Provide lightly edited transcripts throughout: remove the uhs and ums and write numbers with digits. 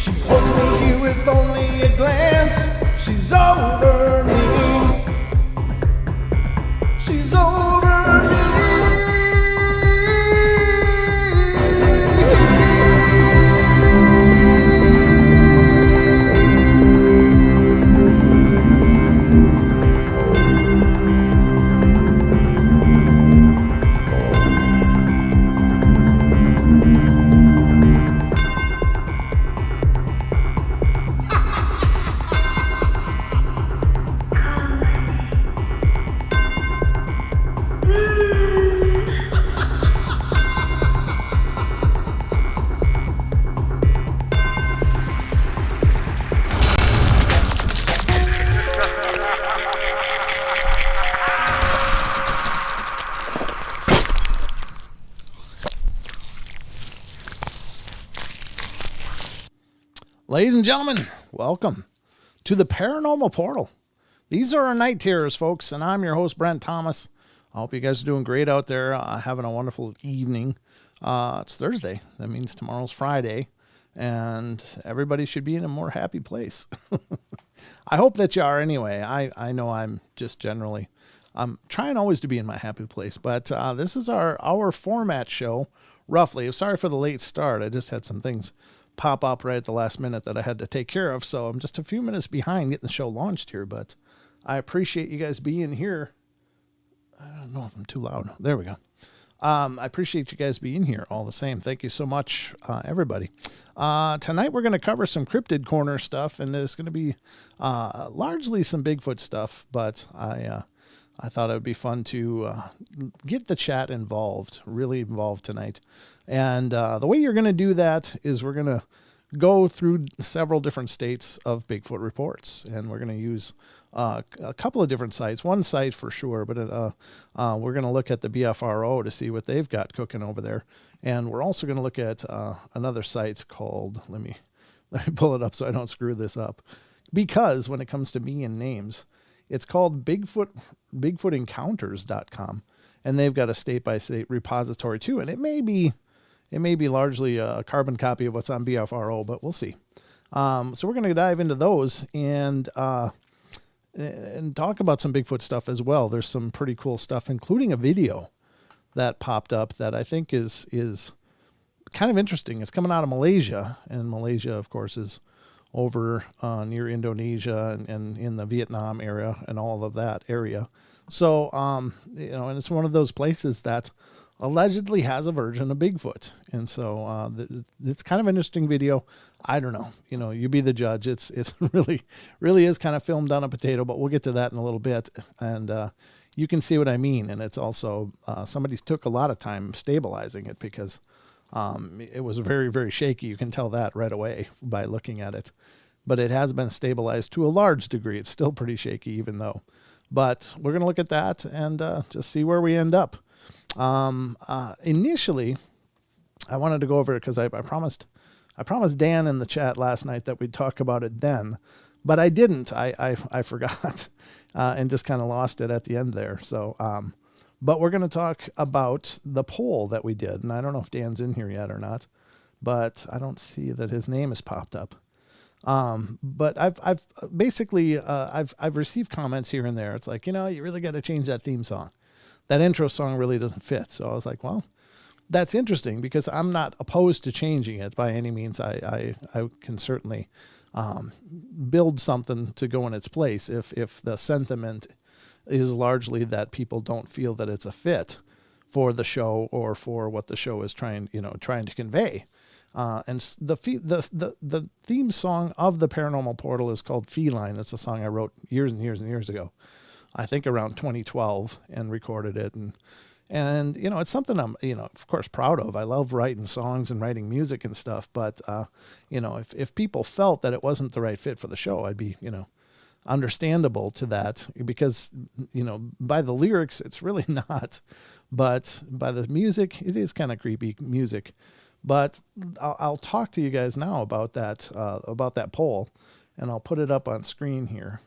She holds me here with only a glance. She's over me. She's over me. Ladies and gentlemen, welcome to the Paranormal Portal. These are our night terrors, folks, and I'm your host, Brent Thomas. I hope you guys are doing great out there, having a wonderful evening. It's Thursday. That means tomorrow's Friday, and everybody should be in a more happy place. I hope that you are anyway. I know I'm just generally, I'm trying always to be in my happy place, but this is our format show, roughly. Sorry for the late start. I just had some things pop up right at the last minute that I had to take care of, so I'm just a few minutes behind getting the show launched here, but I appreciate you guys being here. I don't know if I'm too loud. There we go. I appreciate you guys being here all the same. Thank you so much, everybody. Tonight we're going to cover some Cryptid Corner stuff, and there's going to be largely some Bigfoot stuff, but I thought it would be fun to get the chat involved, really involved tonight. And the way you're going to do that is we're going to go through several different states of Bigfoot reports. And we're going to use a couple of different sites. One site for sure, but we're going to look at the BFRO to see what they've got cooking over there. And we're also going to look at another site called, let me pull it up so I don't screw this up. Because when it comes to me and names, it's called BigfootEncounters.com. And they've got a state-by-state repository too. And it may be largely a carbon copy of what's on BFRO, but we'll see. So we're going to dive into those and talk about some Bigfoot stuff as well. There's some pretty cool stuff, including a video that popped up that I think is kind of interesting. It's coming out of Malaysia, and Malaysia, of course, is over near Indonesia and in the Vietnam area and all of that area. So, and it's one of those places that allegedly has a version of Bigfoot. And so it's kind of an interesting video. I don't know. You be the judge. It's really is kind of filmed on a potato, but we'll get to that in a little bit. And you can see what I mean. And it's also, somebody took a lot of time stabilizing it because it was very, very shaky. You can tell that right away by looking at it. But it has been stabilized to a large degree. It's still pretty shaky even though. But we're going to look at that and just see where we end up. Initially, I wanted to go over it because I promised Dan in the chat last night that we'd talk about it then. But I didn't. I forgot and just kind of lost it at the end there. So, but we're going to talk about the poll that we did. And I don't know if Dan's in here yet or not. But I don't see that his name has popped up. But I've basically I've received comments here and there. It's like, you really got to change that theme song. That intro song really doesn't fit. So I was like, well, that's interesting because I'm not opposed to changing it by any means. I can certainly build something to go in its place if the sentiment is largely that people don't feel that it's a fit for the show or for what the show is trying to convey. And the theme song of the Paranormal Portal is called Feline. It's a song I wrote years and years and years ago. I think around 2012 and recorded it. And it's something I'm, of course, proud of. I love writing songs and writing music and stuff. But, if people felt that it wasn't the right fit for the show, I'd be, understandable to that because, by the lyrics, it's really not. But by the music, it is kind of creepy music. But I'll talk to you guys now about that poll, and I'll put it up on screen here.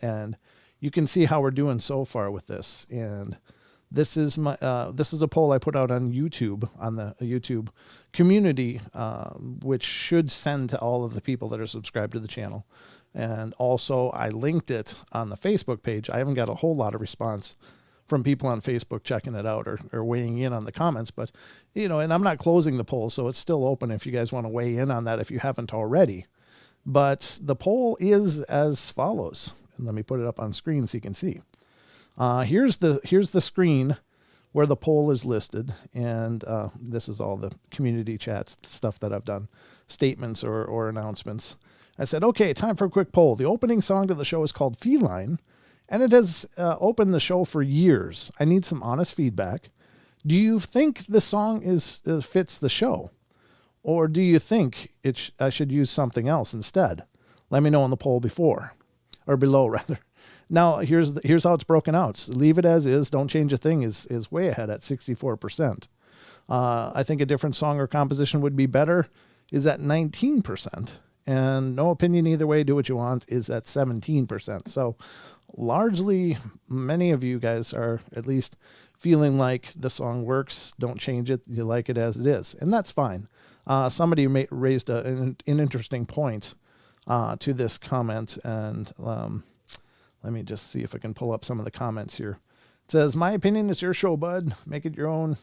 And you can see how we're doing so far with this. And This is a poll I put out on YouTube, on the YouTube community, which should send to all of the people that are subscribed to the channel. And also I linked it on the Facebook page. I haven't got a whole lot of response from people on Facebook checking it out or weighing in on the comments, but and I'm not closing the poll, so it's still open if you guys want to weigh in on that if you haven't already. But the poll is as follows. And let me put it up on screen so you can see. Here's the screen where the poll is listed, and this is all the community chats stuff that I've done, statements or announcements. I said, okay, time for a quick poll. The opening song to the show is called Feline, and it has opened the show for years. I need some honest feedback. Do you think the song fits the show, or do you think I should use something else instead? Let me know in the poll below rather. Now, here's how it's broken out. Leave it as is. Don't change a thing is way ahead at 64%. I think a different song or composition would be better is at 19%. And no opinion either way, do what you want is at 17%. So largely, many of you guys are at least feeling like the song works. Don't change it. You like it as it is. And that's fine. Somebody raised an interesting point to this comment, and let me just see if I can pull up some of the comments here. It says, my opinion is your show, bud. Make it your own.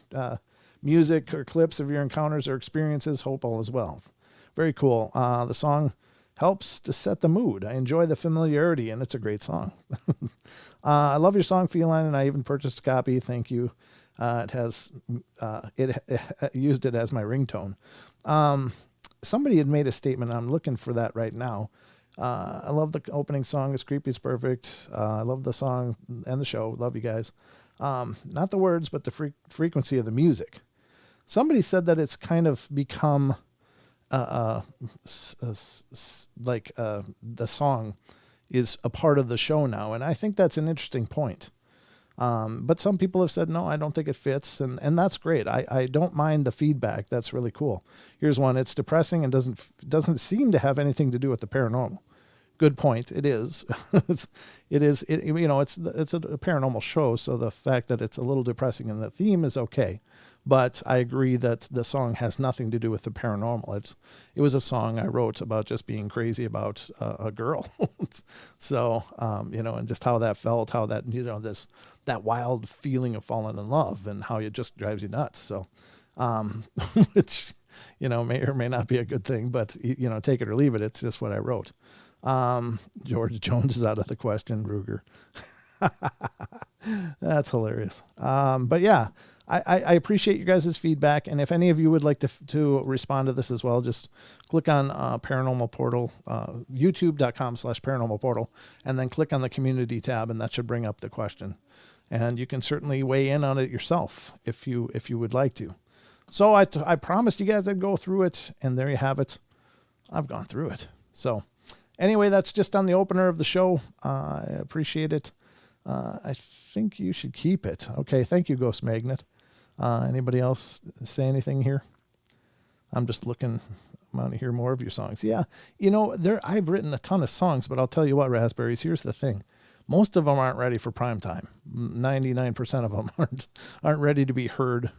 Music or clips of your encounters or experiences. Hope all is well. Very cool. The song helps to set the mood. I enjoy the familiarity, and it's a great song. I love your song, Feline, and I even purchased a copy. Thank you. It used it as my ringtone. Somebody had made a statement. I'm looking for that right now. I love the opening song. It's creepy. It's perfect. I love the song and the show. Love you guys. Not the words, but the frequency of the music. Somebody said that it's kind of become the song is a part of the show now. And I think that's an interesting point. But some people have said, no, I don't think it fits. And that's great. I don't mind the feedback. That's really cool. Here's one. It's depressing and doesn't seem to have anything to do with the paranormal. Good point. It is. It's a paranormal show. So the fact that it's a little depressing and the theme is okay. But I agree that the song has nothing to do with the paranormal. It was a song I wrote about just being crazy about a girl. So, and just how that felt, how that, that wild feeling of falling in love and how it just drives you nuts. So, which, may or may not be a good thing, but, take it or leave it. It's just what I wrote. George Jones is out of the question, Ruger. That's hilarious. But yeah, I appreciate you guys' feedback. And if any of you would like to respond to this as well, just click on Paranormal Portal, youtube.com/Paranormal Portal, and then click on the community tab, and that should bring up the question. And you can certainly weigh in on it yourself if you would like to. So I promised you guys I'd go through it, and there you have it. I've gone through it. So anyway, that's just on the opener of the show. I appreciate it. I think you should keep it. Okay, thank you, Ghost Magnet. Anybody else say anything here? I'm just looking. I want to hear more of your songs. Yeah, I've written a ton of songs, but I'll tell you what, Raspberries, here's the thing. Most of them aren't ready for prime time. 99% of them aren't ready to be heard.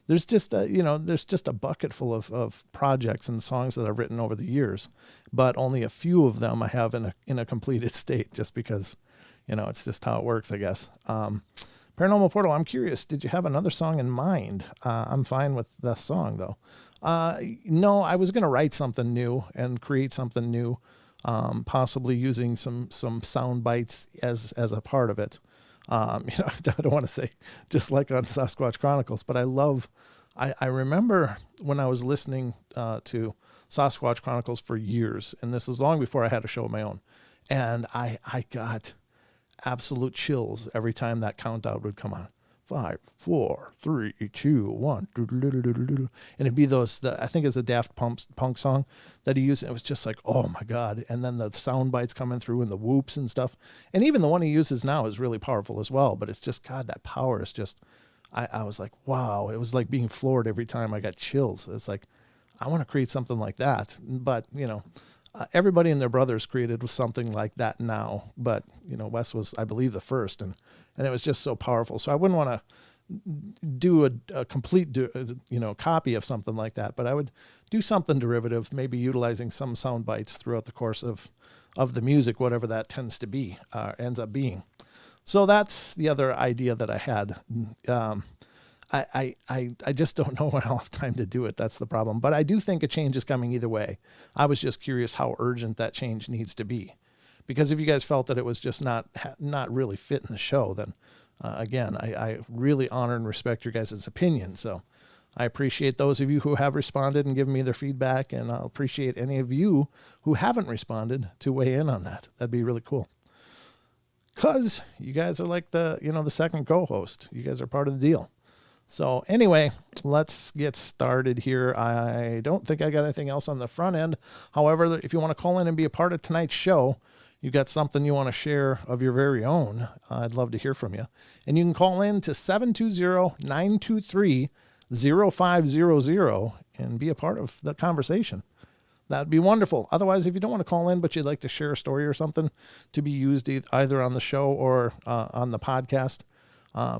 There's just a bucket full of projects and songs that I've written over the years, but only a few of them I have in a completed state, just because, it's just how it works, I guess. Paranormal Portal, I'm curious, did you have another song in mind? I'm fine with the song, though. No, I was going to write something new and create something new, possibly using some sound bites as a part of it. I don't want to say just like on Sasquatch Chronicles, but I remember when I was listening to Sasquatch Chronicles for years, and this was long before I had a show of my own, and I got absolute chills every time that countdown would come on. 5, 4, 3, 2, 1. And it'd be I think it's a Daft Punk song that he used. It was just like, oh my God. And then the sound bites coming through and the whoops and stuff. And even the one he uses now is really powerful as well. But it's just, God, that power is just, I was like, wow. It was like being floored every time I got chills. It's like, I want to create something like that. But, Everybody and their brothers created something like that now, but Wes was, I believe, the first, and it was just so powerful. So I wouldn't want to do a complete copy of something like that, but I would do something derivative, maybe utilizing some sound bites throughout the course of the music, whatever that tends to be, ends up being. So that's the other idea that I had. I just don't know when I'll have time to do it. That's the problem. But I do think a change is coming either way. I was just curious how urgent that change needs to be. Because if you guys felt that it was just not really fitting the show, then again, I really honor and respect your guys' opinion. So I appreciate those of you who have responded and given me their feedback, and I'll appreciate any of you who haven't responded to weigh in on that. That'd be really cool. Because you guys are like the second co-host. You guys are part of the deal. So anyway, let's get started here. I don't think I got anything else on the front end. However, if you want to call in and be a part of tonight's show, you got something you want to share of your very own, I'd love to hear from you. And you can call in to 720-923-0500 and be a part of the conversation. That'd be wonderful. Otherwise, if you don't want to call in, but you'd like to share a story or something to be used either on the show or on the podcast,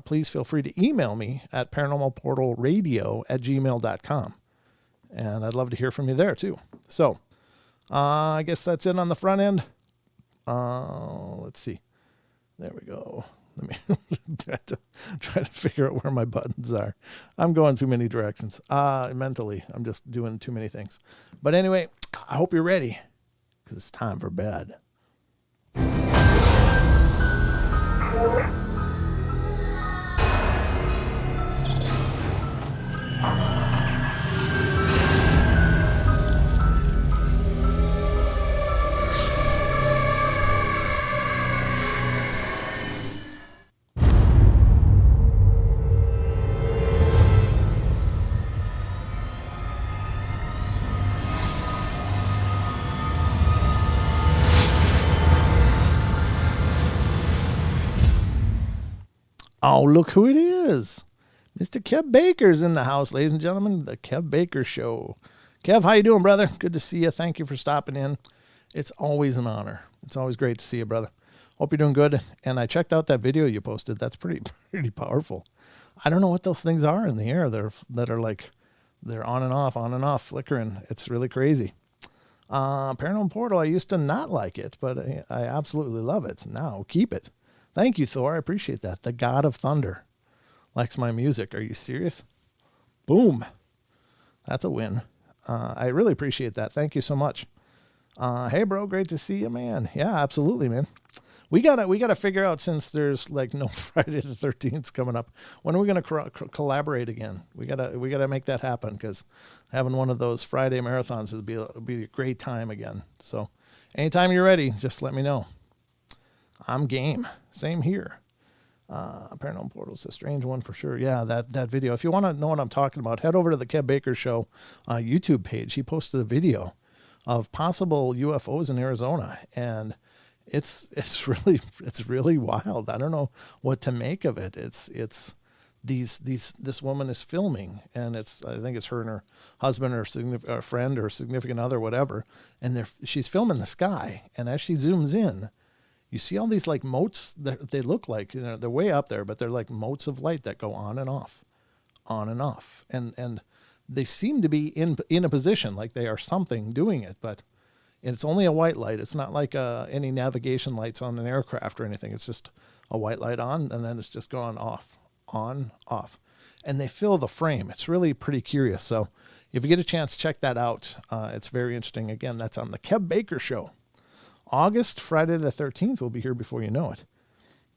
please feel free to email me at paranormalportalradio@gmail.com. And I'd love to hear from you there too. So I guess that's it on the front end. Let's see. There we go. Let me try to figure out where my buttons are. I'm going too many directions. Mentally, I'm just doing too many things. But anyway, I hope you're ready, because it's time for bed. Oh, look who it is. Mr. Kev Baker's in the house, ladies and gentlemen. The Kev Baker Show. Kev, how you doing, brother? Good to see you. Thank you for stopping in. It's always an honor. It's always great to see you, brother. Hope you're doing good. And I checked out that video you posted. That's pretty powerful. I don't know what those things are in the air that are like, they're on and off, flickering. It's really crazy. Paranormal Portal, I used to not like it, but I absolutely love it. Now, keep it. Thank you, Thor. I appreciate that. The God of Thunder likes my music. Are you serious? Boom. That's a win. I really appreciate that. Thank you so much. Hey, bro. Great to see you, man. Yeah, absolutely, man. We gotta figure out, since there's like no Friday the 13th coming up, when are we gonna collaborate again? We gotta make that happen, because having one of those Friday marathons would be a great time again. So anytime you're ready, just let me know. I'm game. Same here. Paranormal Portal's a strange one for sure. Yeah, that video. If you want to know what I'm talking about, head over to the Kev Baker Show YouTube page. He posted a video of possible UFOs in Arizona, and it's really wild. I don't know what to make of it. This woman is filming, and I think it's her and her husband or friend or significant other, whatever, and she's filming the sky, and as she zooms in, you see all these like motes that they look like, they're way up there, but they're like motes of light that go on and off. And they seem to be in a position like they are something doing it, but it's only a white light. It's not like any navigation lights on an aircraft or anything. It's just a white light on, and then it's just going off, on, off. And they fill the frame. It's really pretty curious. So if you get a chance, check that out. It's very interesting. Again, that's on the Kev Baker Show. August, Friday the 13th, will be here before you know it.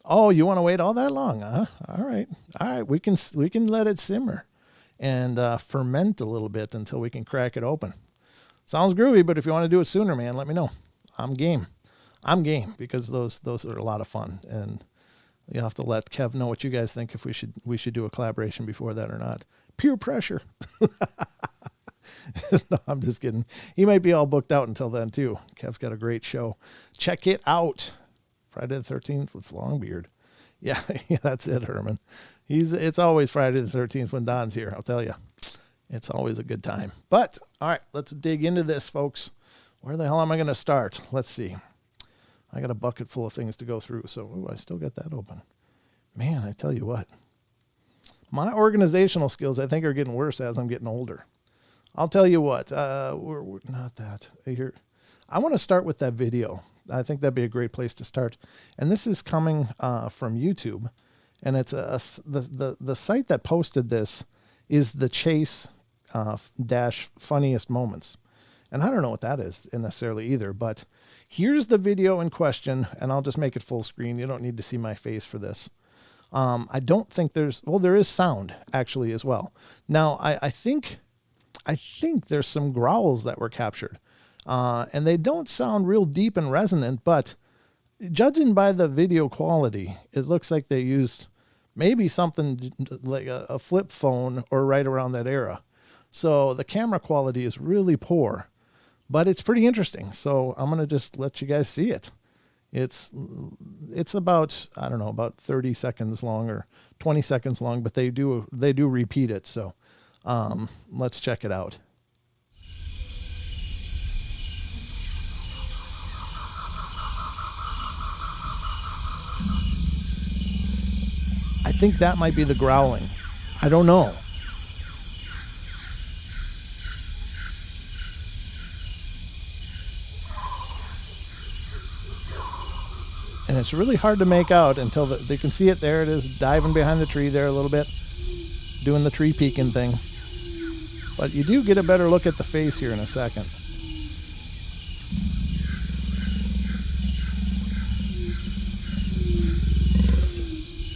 Oh, you want to wait all that long, huh? All right. We can let it simmer and ferment a little bit until we can crack it open. Sounds groovy, but if you want to do it sooner, man, let me know. I'm game, because those are a lot of fun, and you have to let Kev know what you guys think, if we should do a collaboration before that or not. Peer pressure. No, I'm just kidding. He might be all booked out until then too. Kev's got a great show. Check it out. Friday the 13th with Longbeard. Yeah, that's it, Herman. It's always Friday the 13th when Don's here. I'll tell you, it's always a good time. But all right, let's dig into this, folks. Where the hell am I going to start? Let's see. I got a bucket full of things to go through. So, ooh, I still got that open. Man, I tell you what. My organizational skills, I think, are getting worse as I'm getting older. I'll tell you what. We're not that. Here. I want to start with that video. I think that'd be a great place to start. And this is coming from YouTube. And it's the site that posted this is the Chase dash funniest moments. And I don't know what that is necessarily either, but here's the video in question, and I'll just make it full screen. You don't need to see my face for this. I don't think there is sound actually as well. Now, I think there's some growls that were captured, and they don't sound real deep and resonant, but judging by the video quality, it looks like they used maybe something like a flip phone or right around that era. So the camera quality is really poor, but it's pretty interesting. So I'm going to just let you guys see it. It's about, I don't know, about 30 seconds long or 20 seconds long, but they do repeat it. So let's check it out. I think that might be the growling. I don't know. And it's really hard to make out until they can see it. There it is, diving behind the tree there a little bit, doing the tree peeking thing. But you do get a better look at the face here in a second.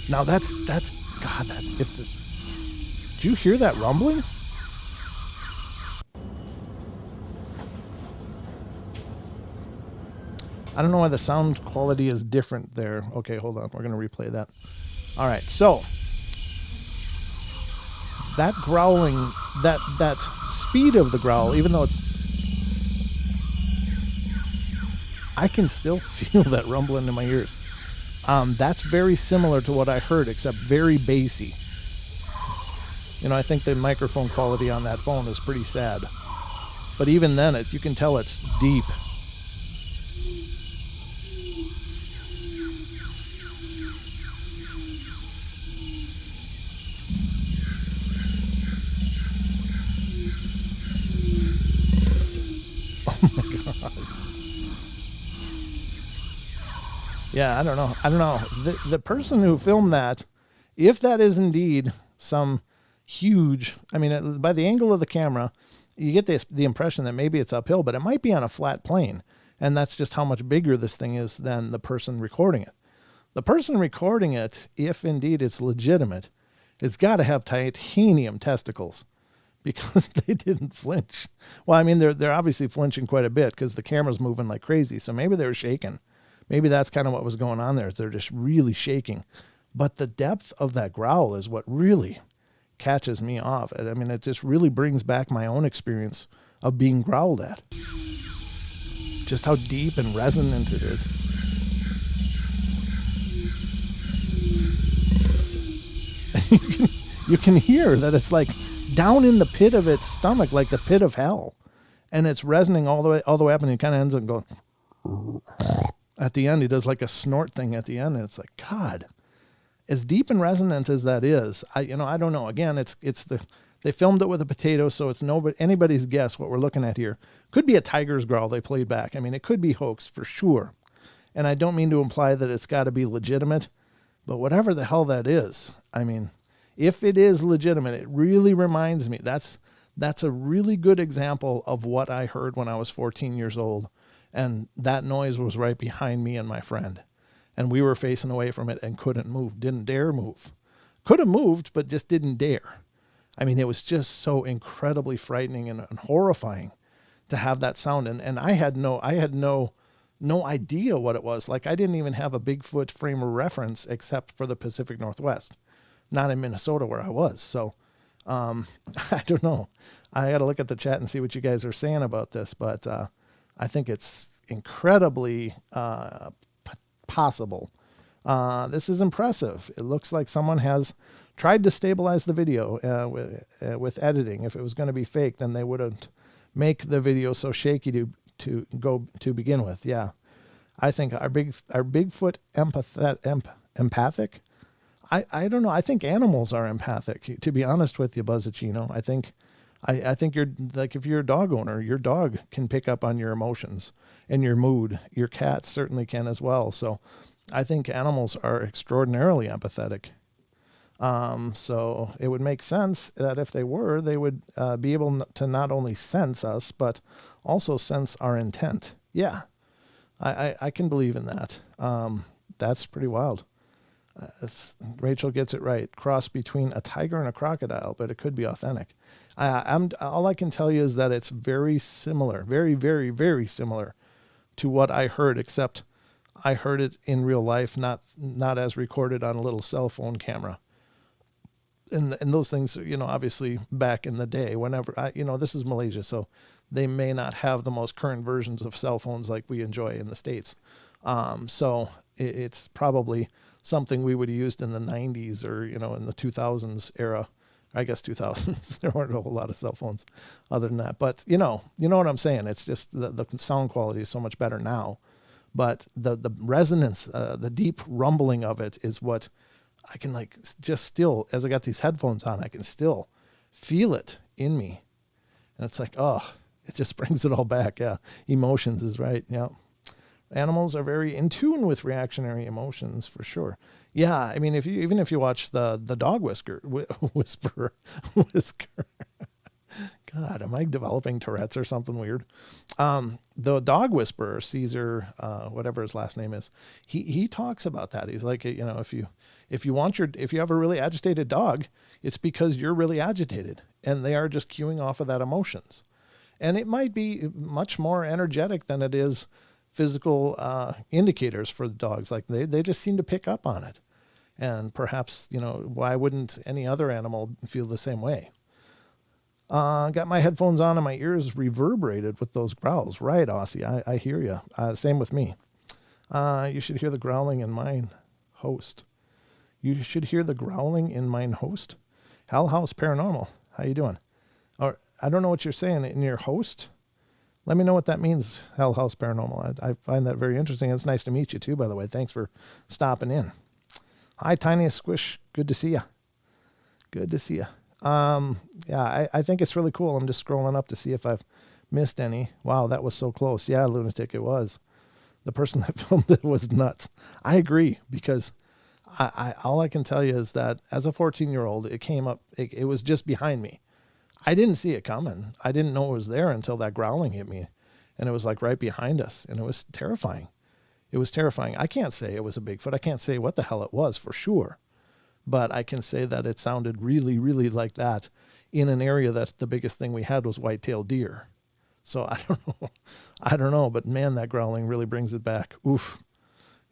Now that's God, did you hear that rumbling? I don't know why the sound quality is different there. Okay, hold on. We're going to replay that. All right, so that growling, that speed of the growl, even though I can still feel that rumbling in my ears. That's very similar to what I heard, except very bassy. You know, I think the microphone quality on that phone is pretty sad. But even then, you can tell it's deep. Oh my God. Yeah, I don't know. The person who filmed that, if that is indeed some huge, I mean, by the angle of the camera, you get the impression that maybe it's uphill, but it might be on a flat plane. And that's just how much bigger this thing is than the person recording it. The person recording it, if indeed it's legitimate, it's got to have titanium testicles, because they didn't flinch. Well, I mean, they're obviously flinching quite a bit because the camera's moving like crazy. So maybe they were shaking. Maybe that's kind of what was going on there. They're just really shaking. But the depth of that growl is what really catches me off. I mean, it just really brings back my own experience of being growled at. Just how deep and resonant it is. You can hear that it's like down in the pit of its stomach, like the pit of hell. And it's resonating all the way up, and it kind of ends up going... At the end, he does like a snort thing at the end, and it's like, God, as deep and resonant as that is, I don't know. Again, they filmed it with a potato, so it's anybody's guess what we're looking at here. Could be a tiger's growl they played back. I mean, it could be hoax for sure. And I don't mean to imply that it's got to be legitimate, but whatever the hell that is, I mean, if it is legitimate, it really reminds me. That's a really good example of what I heard when I was 14 years old. And that noise was right behind me and my friend. And we were facing away from it and couldn't move, didn't dare move. Could have moved, but just didn't dare. I mean, it was just so incredibly frightening and horrifying to have that sound. And I had no idea what it was. Like, I didn't even have a Bigfoot frame of reference except for the Pacific Northwest, not in Minnesota where I was. So I don't know. I got to look at the chat and see what you guys are saying about this, but I think it's incredibly possible. This is impressive. It looks like someone has tried to stabilize the video with editing. If it was going to be fake, then they wouldn't make the video so shaky to begin with. Yeah, I think our Bigfoot empathic. I don't know. I think animals are empathic. To be honest with you, Buzzachino, I think you're like, if you're a dog owner, your dog can pick up on your emotions and your mood. Your cat certainly can as well. So I think animals are extraordinarily empathetic. So it would make sense that if they were, they would be able to not only sense us, but also sense our intent. Yeah, I can believe in that. That's pretty wild. Rachel gets it right. Cross between a tiger and a crocodile, but it could be authentic. All I can tell you is that it's very similar, very, very, very similar to what I heard, except I heard it in real life, not as recorded on a little cell phone camera. And those things, obviously back in the day, whenever this is Malaysia, so they may not have the most current versions of cell phones like we enjoy in the States. So it's probably something we would have used in the 90s or, in the 2000s era. I guess 2000s. There weren't a whole lot of cell phones other than that. But, you know what I'm saying. It's just the sound quality is so much better now. But the resonance, the deep rumbling of it is what I can just still, as I got these headphones on, I can still feel it in me. And it's like, oh, it just brings it all back. Yeah. Emotions is right. Yeah. Animals are very in tune with reactionary emotions for sure. Yeah. I mean, even if you watch the dog whisperer, God, am I developing Tourette's or something weird? The dog whisperer, Caesar, whatever his last name is, he talks about that. He's like, if you have a really agitated dog, it's because you're really agitated and they are just cueing off of that emotions. And it might be much more energetic than it is physical indicators for the dogs. Like they just seem to pick up on it. And perhaps, why wouldn't any other animal feel the same way? Got my headphones on and my ears reverberated with those growls. Right, Aussie, I hear you. Same with me. You should hear the growling in mine host. You should hear the growling in mine host. Hell House Paranormal, how you doing? Or I don't know what you're saying in your host. Let me know what that means, Hell House Paranormal. I find that very interesting. It's nice to meet you too, by the way. Thanks for stopping in. Hi, Tiniest Squish. Good to see you. Good to see you. Yeah, I think it's really cool. I'm just scrolling up to see if I've missed any. Wow, that was so close. Yeah, Lunatic, it was. The person that filmed it was nuts. I agree, because I all I can tell you is that as a 14-year-old, it came up, it was just behind me. I didn't see it coming. I didn't know it was there until that growling hit me. And it was like right behind us. And it was terrifying. It was terrifying. I can't say it was a Bigfoot. I can't say what the hell it was for sure. But I can say that it sounded really, really like that in an area that the biggest thing we had was white-tailed deer. So I don't know. I don't know. But man, that growling really brings it back. Oof.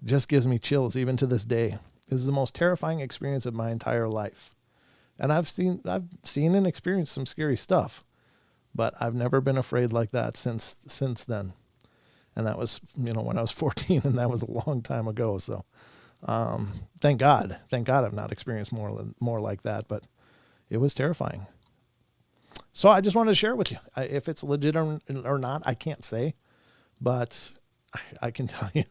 It just gives me chills even to this day. This is the most terrifying experience of my entire life. And I've seen and experienced some scary stuff, but I've never been afraid like that since then. And that was, when I was 14, and that was a long time ago. So, thank God I've not experienced more like that, but it was terrifying. So I just wanted to share it with you. If it's legit or not, I can't say, but I can tell you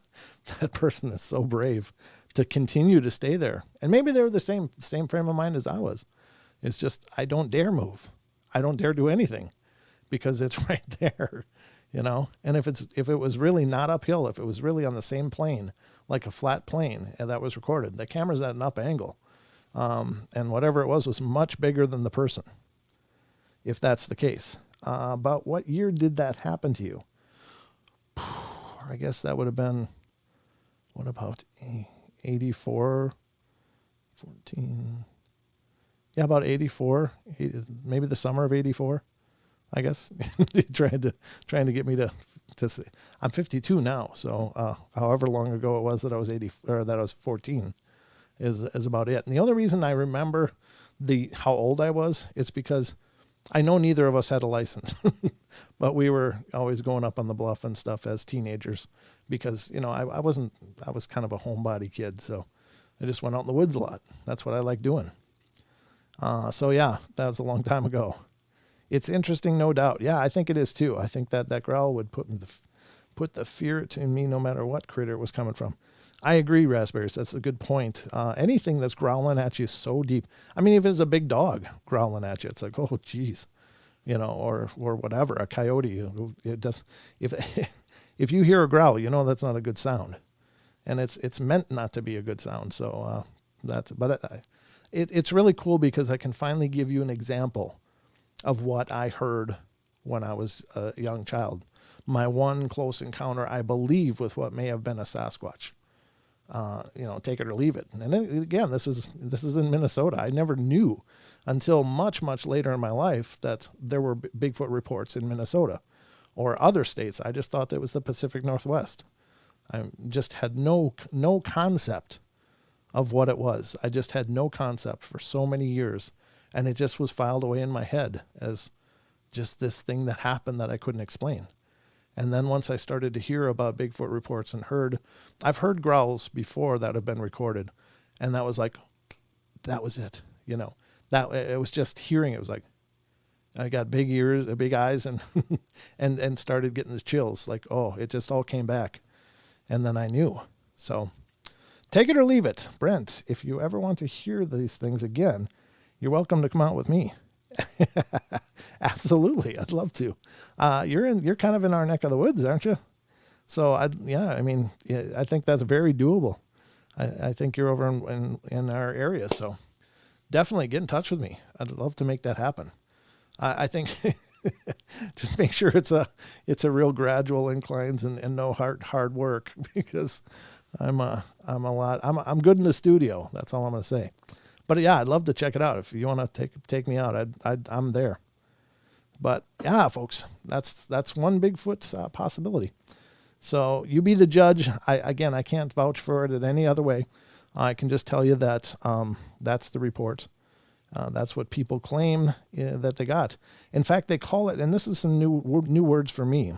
that person is so brave to continue to stay there. And maybe they're the same frame of mind as I was. It's just, I don't dare move. I don't dare do anything because it's right there, And if it was really not uphill, if it was really on the same plane, like a flat plane, and that was recorded, the camera's at an up angle. And whatever it was much bigger than the person, if that's the case. About what year did that happen to you? I guess that would have been, what about 84, 14... Yeah, about 84, maybe the summer of 84, I guess. trying to get me to say, I'm 52 now, so however long ago it was that I was 80 or that I was 14 is about it. And the only reason I remember how old I was, it's because I know neither of us had a license, but we were always going up on the bluff and stuff as teenagers because, I was kind of a homebody kid, so I just went out in the woods a lot. That's what I like doing. So yeah, that was a long time ago. It's interesting, no doubt. Yeah, I think it is too. I think that growl would put put the fear in me no matter what critter it was coming from. I agree, Raspberries. That's a good point. Anything that's growling at you so deep. I mean, if it's a big dog growling at you, it's like, oh, geez, or whatever, a coyote. It does. If if you hear a growl, that's not a good sound, and it's meant not to be a good sound. So it's really cool because I can finally give you an example of what I heard when I was a young child. My one close encounter, I believe, with what may have been a Sasquatch. Take it or leave it. And then, again, this is in Minnesota. I never knew until much, much later in my life that there were Bigfoot reports in Minnesota or other states. I just thought that was the Pacific Northwest. I just had no concept of what it was. I just had no concept for so many years, and it just was filed away in my head as just this thing that happened that I couldn't explain. And then once I started to hear about Bigfoot reports and I've heard growls before that have been recorded, and that was like, that was it. That it was just hearing it was like, I got big ears, big eyes, and and started getting the chills. Like, oh, it just all came back, and then I knew. So, take it or leave it, Brent. If you ever want to hear these things again, you're welcome to come out with me. Absolutely, I'd love to. You're kind of in our neck of the woods, aren't you? So I think that's very doable. I think you're over in our area, so definitely get in touch with me. I'd love to make that happen. I think just make sure it's a real gradual inclines and no hard work, because I'm good in the studio. That's all I'm gonna say. But yeah, I'd love to check it out. If you want to take me out, I'm there. But yeah, folks, that's one Bigfoot's possibility. So you be the judge. I can't vouch for it in any other way. I can just tell you that that's the report. That's what people claim that they got. In fact, they call it, and this is some new words for me,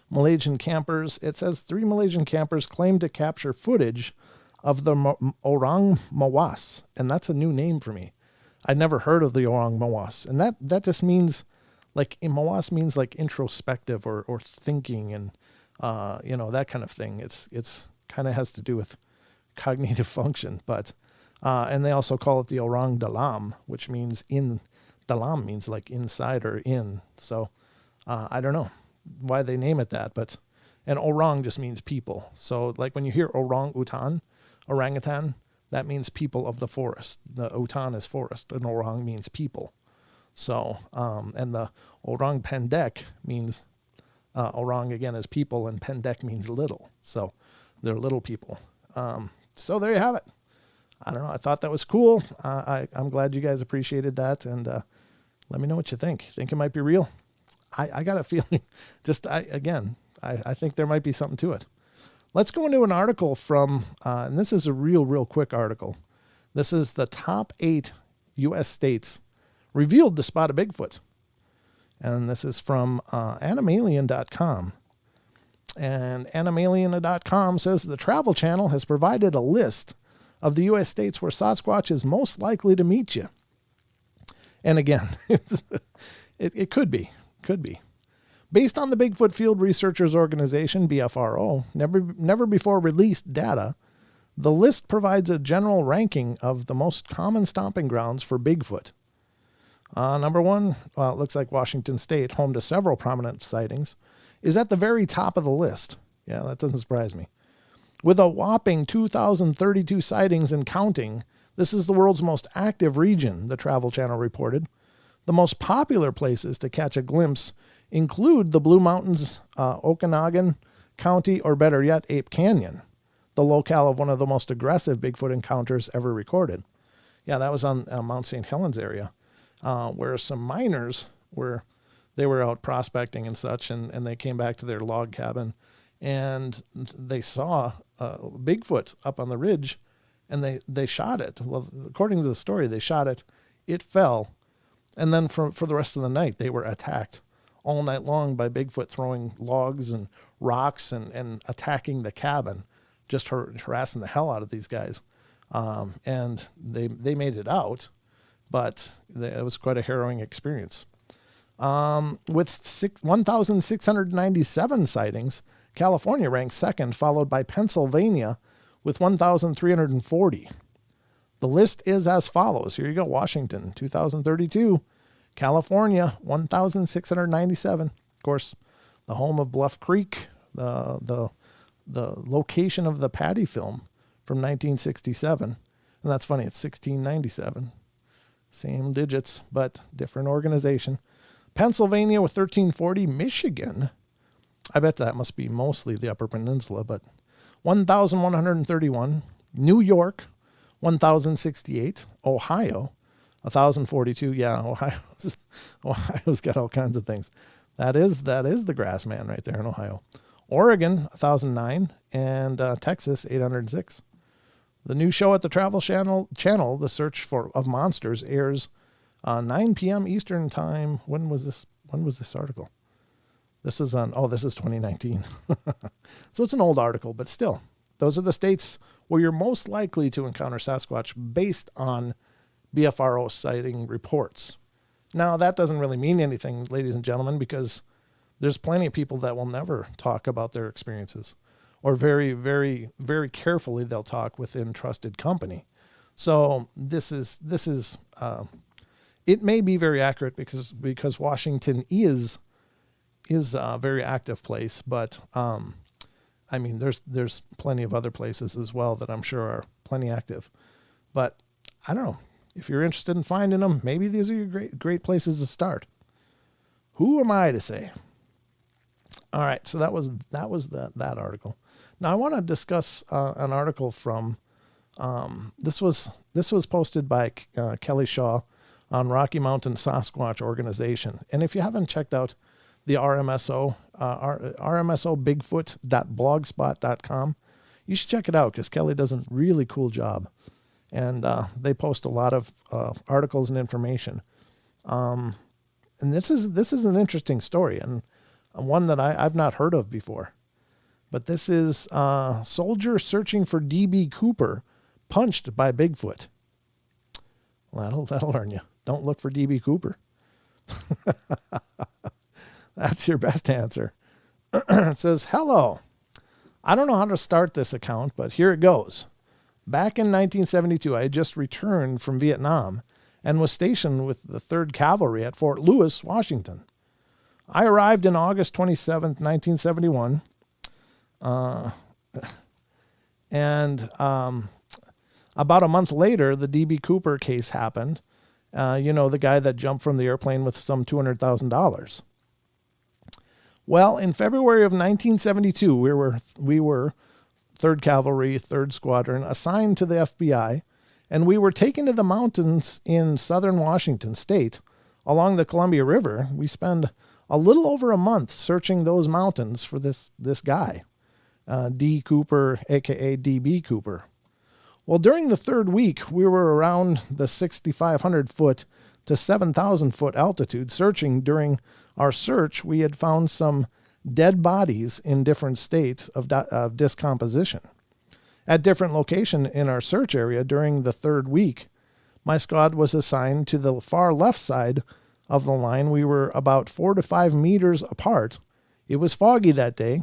Malaysian campers. It says 3 Malaysian campers claim to capture footage of the orang mawas, and that's a new name for me. I'd never heard of the orang mawas, and that just means, like, mawas means like introspective or thinking, and that kind of thing. It's kind of has to do with cognitive function, but and they also call it the orang dalam, which means dalam means like inside or in. So I don't know why they name it that, but and orang just means people. So like when you hear orangutan, that means people of the forest. The utan is forest, and orang means people. So, and the orang pendek means, orang again is people, and pendek means little. So they're little people. So there you have it. I don't know. I thought that was cool. I'm glad you guys appreciated that. And let me know what you think. Think it might be real? I got a feeling, I think there might be something to it. Let's go into an article from, and this is a real quick article. This is the top 8 U.S. states revealed to spot a Bigfoot. And this is from animalien.com. And animalien.com says the Travel Channel has provided a list of the U.S. states where Sasquatch is most likely to meet you. And again, it could be. Based on the Bigfoot Field Researchers Organization, BFRO, never before released data, the list provides a general ranking of the most common stomping grounds for Bigfoot. Number 1, it looks like Washington State, home to several prominent sightings, is at the very top of the list. Yeah, that doesn't surprise me. With a whopping 2,032 sightings and counting, this is the world's most active region, the Travel Channel reported. The most popular places to catch a glimpse include the Blue Mountains, Okanagan County, or better yet, Ape Canyon, the locale of one of the most aggressive Bigfoot encounters ever recorded. Yeah, that was on Mount St. Helens area, where some miners were out prospecting and such, and they came back to their log cabin, and they saw Bigfoot up on the ridge, and they shot it. Well, according to the story, they shot it. It fell, and then for the rest of the night, they were attacked all night long by Bigfoot throwing logs and rocks and attacking the cabin, just harassing the hell out of these guys. And they made it out, but it was quite a harrowing experience. With 1,697 sightings, California ranks second, followed by Pennsylvania with 1,340. The list is as follows. Here you go. Washington, 2,032. California, 1,697. Of course, the home of Bluff Creek, the location of the Patty film from 1967. And that's funny, it's 1697. Same digits, but different organization. Pennsylvania with 1340. Michigan, I bet that must be mostly the Upper Peninsula, but 1,131. New York, 1,068. Ohio, 1,042. Yeah, Ohio's got all kinds of things. That is the grass man right there in Ohio. Oregon, 1,009. And Texas, 806. The new show at the Travel Channel, The Search of Monsters, airs 9 p.m. Eastern Time. When was this article? This is 2019. So it's an old article, but still, those are the states where you're most likely to encounter Sasquatch based on BFRO sighting reports. Now, that doesn't really mean anything, ladies and gentlemen, because there's plenty of people that will never talk about their experiences, or very, very, very carefully they'll talk within trusted company. So this is it may be very accurate because Washington is a very active place, but I mean there's plenty of other places as well that I'm sure are plenty active. But I don't know, if you're interested in finding them, maybe these are your great places to start. Who am I to say? All right, so that was that article. Now I want to discuss an article from this was posted by Kelly Shaw on Rocky Mountain Sasquatch Organization. And if you haven't checked out the RMSO, rmsobigfoot.blogspot.com, you should check it out because Kelly does a really cool job. And they post a lot of articles and information. And this is an interesting story and one that I've not heard of before. But this is soldier searching for D.B. Cooper punched by Bigfoot. Well, that'll learn you. Don't look for D.B. Cooper. That's your best answer. It says, hello. I don't know how to start this account, but here it goes. Back in 1972, I had just returned from Vietnam and was stationed with the 3rd Cavalry at Fort Lewis, Washington. I arrived in August 27th, 1971. And about a month later, the D.B. Cooper case happened. The guy that jumped from the airplane with some $200,000. Well, in February of 1972, we were 3rd Cavalry, 3rd Squadron, assigned to the FBI, and we were taken to the mountains in southern Washington state along the Columbia River. We spent a little over a month searching those mountains for this guy, D. Cooper, a.k.a. D.B. Cooper. Well, during the 3rd week, we were around the 6,500 foot to 7,000 foot altitude searching. During our search, we had found some dead bodies in different states of discomposition. At different locations in our search area during the 3rd week, my squad was assigned to the far left side of the line. We were about 4 to 5 meters apart. It was foggy that day,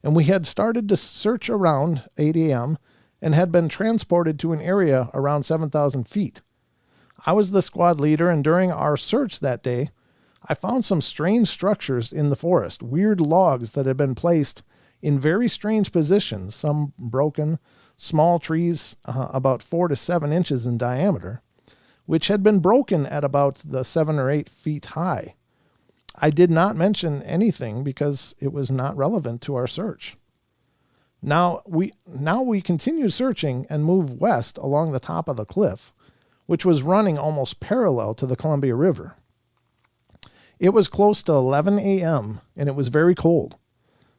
and we had started to search around 8 a.m., and had been transported to an area around 7,000 feet. I was the squad leader, and during our search that day, I found some strange structures in the forest, weird logs that had been placed in very strange positions, some broken, small trees about 4 to 7 inches in diameter, which had been broken at about the 7 or 8 feet high. I did not mention anything because it was not relevant to our search. Now we continue searching and move west along the top of the cliff, which was running almost parallel to the Columbia River. It was close to 11 a.m. and it was very cold.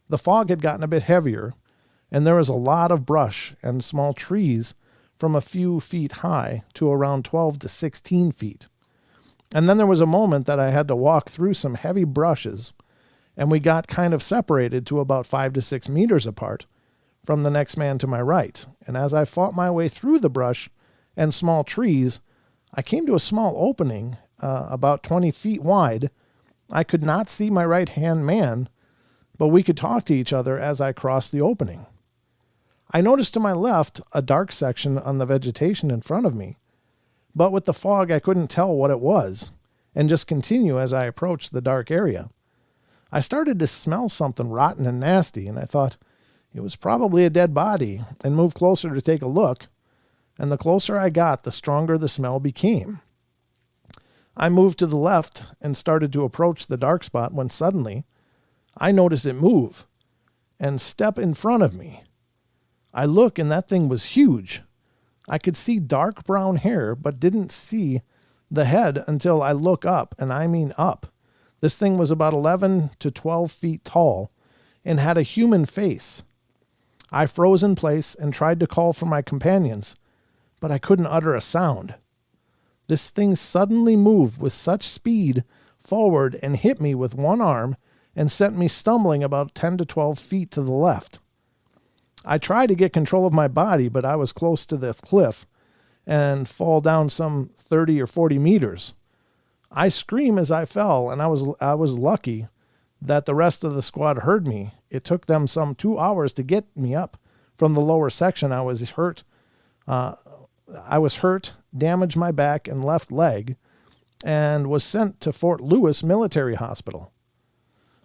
The fog had gotten a bit heavier, and there was a lot of brush and small trees from a few feet high to around 12 to 16 feet. And then there was a moment that I had to walk through some heavy brushes, and we got kind of separated to about 5 to 6 meters apart from the next man to my right. And as I fought my way through the brush and small trees, I came to a small opening about 20 feet wide, I could not see my right-hand man, but we could talk to each other as I crossed the opening. I noticed to my left a dark section on the vegetation in front of me, but with the fog I couldn't tell what it was, and just continue as I approached the dark area. I started to smell something rotten and nasty, and I thought it was probably a dead body, and moved closer to take a look, and the closer I got, the stronger the smell became. I moved to the left and started to approach the dark spot when suddenly I noticed it move and step in front of me. I look and that thing was huge. I could see dark brown hair, but didn't see the head until I look up, and I mean up. This thing was about 11 to 12 feet tall and had a human face. I froze in place and tried to call for my companions, but I couldn't utter a sound. This thing suddenly moved with such speed forward and hit me with one arm and sent me stumbling about 10 to 12 feet to the left. I tried to get control of my body, but I was close to the cliff and fall down some 30 or 40 meters. I screamed as I fell, and I was lucky that the rest of the squad heard me. It took them some 2 hours to get me up from the lower section. I was hurt, damaged my back and left leg, and was sent to Fort Lewis Military Hospital.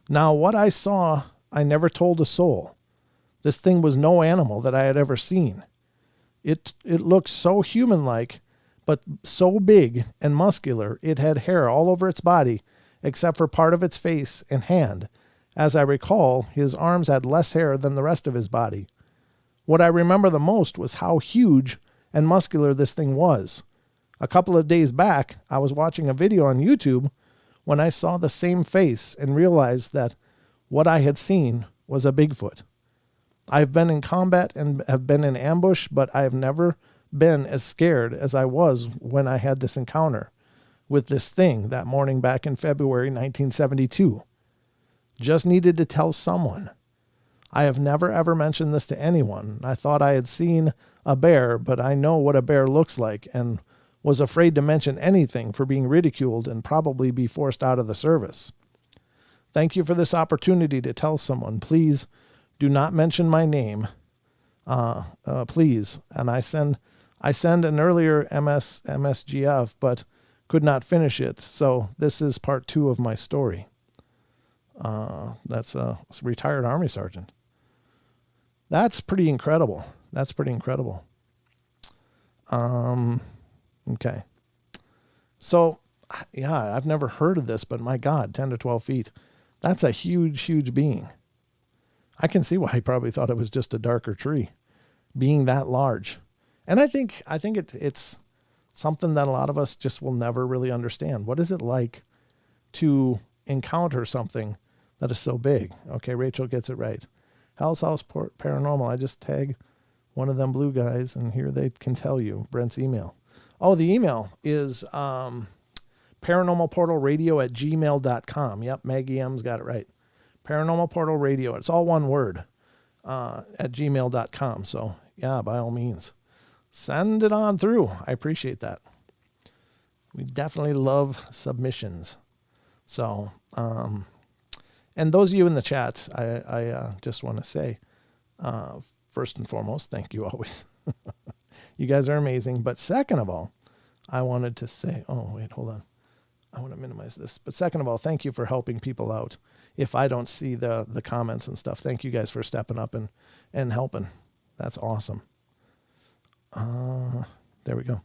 Now, what I saw, I never told a soul. This thing was no animal that I had ever seen. It looked so human-like, but so big and muscular. It had hair all over its body, except for part of its face and hand. As I recall, his arms had less hair than the rest of his body. What I remember the most was how huge and muscular this thing was. A couple of days back, I was watching a video on YouTube when I saw the same face and realized that what I had seen was a Bigfoot. I've been in combat and have been in ambush, but I have never been as scared as I was when I had this encounter with this thing that morning back in February 1972. Just needed to tell someone. I have never ever mentioned this to anyone. I thought I had seen a bear, but I know what a bear looks like and was afraid to mention anything for being ridiculed and probably be forced out of the service. Thank you for this opportunity to tell someone. Please do not mention my name. Please. And I send an earlier MSGF, but could not finish it. So this is part 2 of my story. That's a retired Army sergeant. That's pretty incredible. Okay. So, yeah, I've never heard of this, but my God, 10 to 12 feet. That's a huge, huge being. I can see why he probably thought it was just a darker tree, being that large. And I think it's something that a lot of us just will never really understand. What is it like to encounter something that is so big? Okay, Rachel gets it right. House Paranormal. I just tag one of them blue guys, and here they can tell you Brent's email. Oh, the email is paranormalportalradio@gmail.com. Yep, Maggie M's got it right. Paranormal Portal Radio. It's all one word at gmail.com. So, yeah, by all means, send it on through. I appreciate that. We definitely love submissions. So, and those of you in the chat, I just want to say, first and foremost, thank you always. You guys are amazing. But second of all, I wanted to say, oh, wait, hold on. I want to minimize this. But second of all, thank you for helping people out. If I don't see the comments and stuff, thank you guys for stepping up and helping. That's awesome. There we go.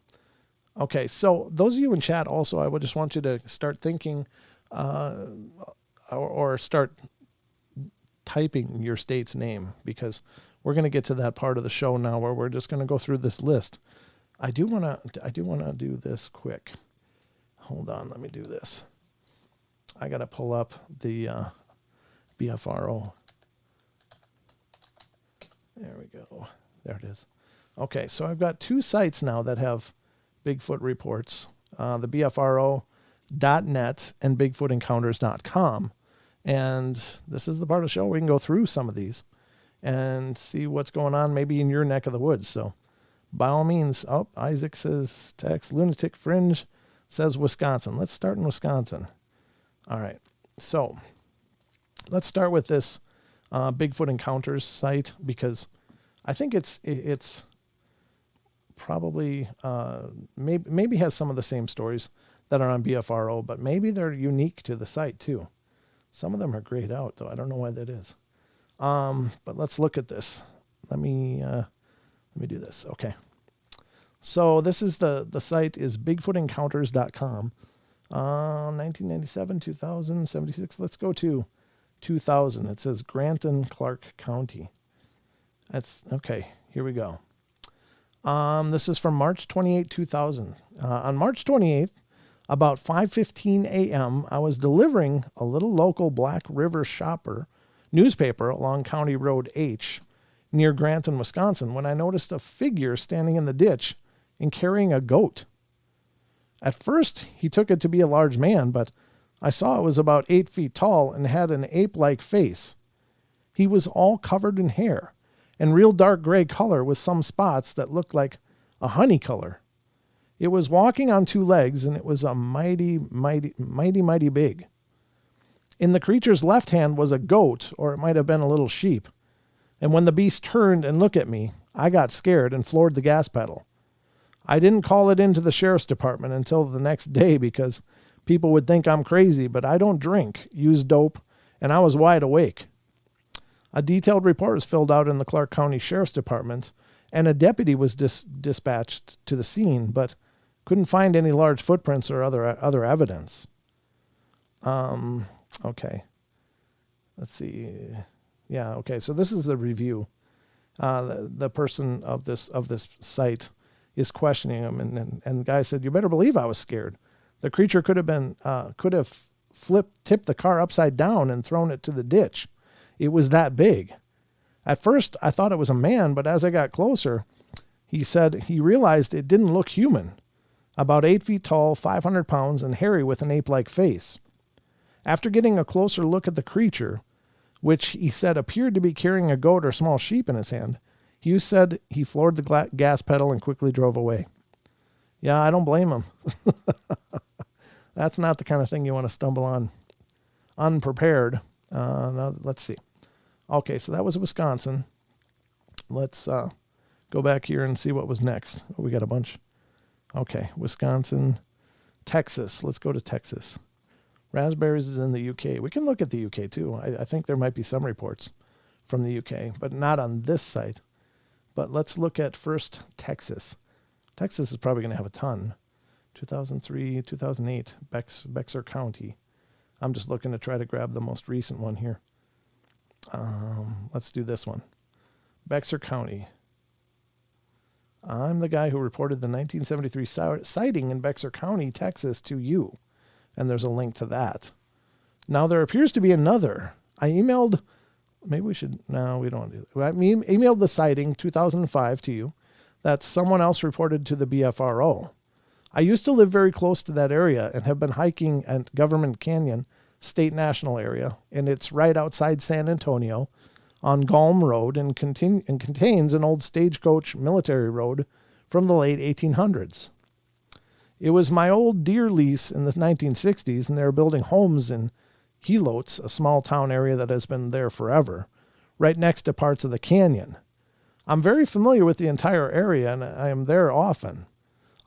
Okay, so those of you in chat also, I would just want you to start thinking or start typing your state's name, because we're going to get to that part of the show now where we're just going to go through this list. I do want to do this quick. Hold on, let me do this. I got to pull up the BFRO. There we go. There it is. Okay, so I've got 2 sites now that have Bigfoot reports, the BFRO.net and BigfootEncounters.com. And this is the part of the show where we can go through some of these and see what's going on maybe in your neck of the woods. So by all means, Isaac says, text, Lunatic Fringe says Wisconsin. Let's start in Wisconsin. All right. So let's start with this Bigfoot Encounters site, because I think it's probably maybe has some of the same stories that are on BFRO, but maybe they're unique to the site too. Some of them are grayed out, though. I don't know why that is. But let's look at this. Let me do this. Okay. So this is the site is bigfootencounters.com. 1997, 2000, 76. Let's go to 2000. It says Granton, Clark County. That's okay. Here we go. This is from March 28, 2000. On March 28th, about 5:15 a.m., I was delivering a little local Black River Shopper newspaper along County Road H near Granton, Wisconsin, when I noticed a figure standing in the ditch and carrying a goat. At first, he took it to be a large man, but I saw it was about 8 feet tall and had an ape-like face. He was all covered in hair and real dark gray color with some spots that looked like a honey color. It was walking on 2 legs, and it was a mighty big. In the creature's left hand was a goat, or it might have been a little sheep. And when the beast turned and looked at me, I got scared and floored the gas pedal. I didn't call it into the sheriff's department until the next day because people would think I'm crazy, but I don't drink, use dope, and I was wide awake. A detailed report was filled out in the Clark County Sheriff's Department, and a deputy was dispatched to the scene, but couldn't find any large footprints or other evidence. Okay. Let's see. Yeah, okay. So this is the review. The person of this site is questioning him, and the guy said, "You better believe I was scared. The creature could have tipped the car upside down and thrown it to the ditch. It was that big. At first, I thought it was a man, but as I got closer, he said he realized it didn't look human. About 8 feet tall, 500 pounds, and hairy with an ape-like face. After getting a closer look at the creature, which he said appeared to be carrying a goat or small sheep in his hand, he said he floored the gas pedal and quickly drove away." Yeah, I don't blame him. That's not the kind of thing you want to stumble on unprepared. Now, let's see. Okay, so that was Wisconsin. Let's go back here and see what was next. We got a bunch. Okay, Wisconsin, Texas. Let's go to Texas. Raspberries is in the UK. We can look at the UK too. I think there might be some reports from the UK, but not on this site. But let's look at first Texas. Texas is probably going to have a ton. 2003, 2008, Bexar County. I'm just looking to try to grab the most recent one here. Let's do this one. Bexar County. I'm the guy who reported the 1973 sighting in Bexar County, Texas, to you. And there's a link to that. Now, there appears to be another. I emailed, maybe we should, no, we don't want to do that. I emailed the sighting, 2005, to you, that someone else reported to the BFRO. I used to live very close to that area and have been hiking at Government Canyon State National Area, and it's right outside San Antonio on Galm Road and contains an old stagecoach military road from the late 1800s. It was my old deer lease in the 1960s, and they were building homes in Helotes, a small town area that has been there forever, right next to parts of the canyon. I'm very familiar with the entire area, and I am there often.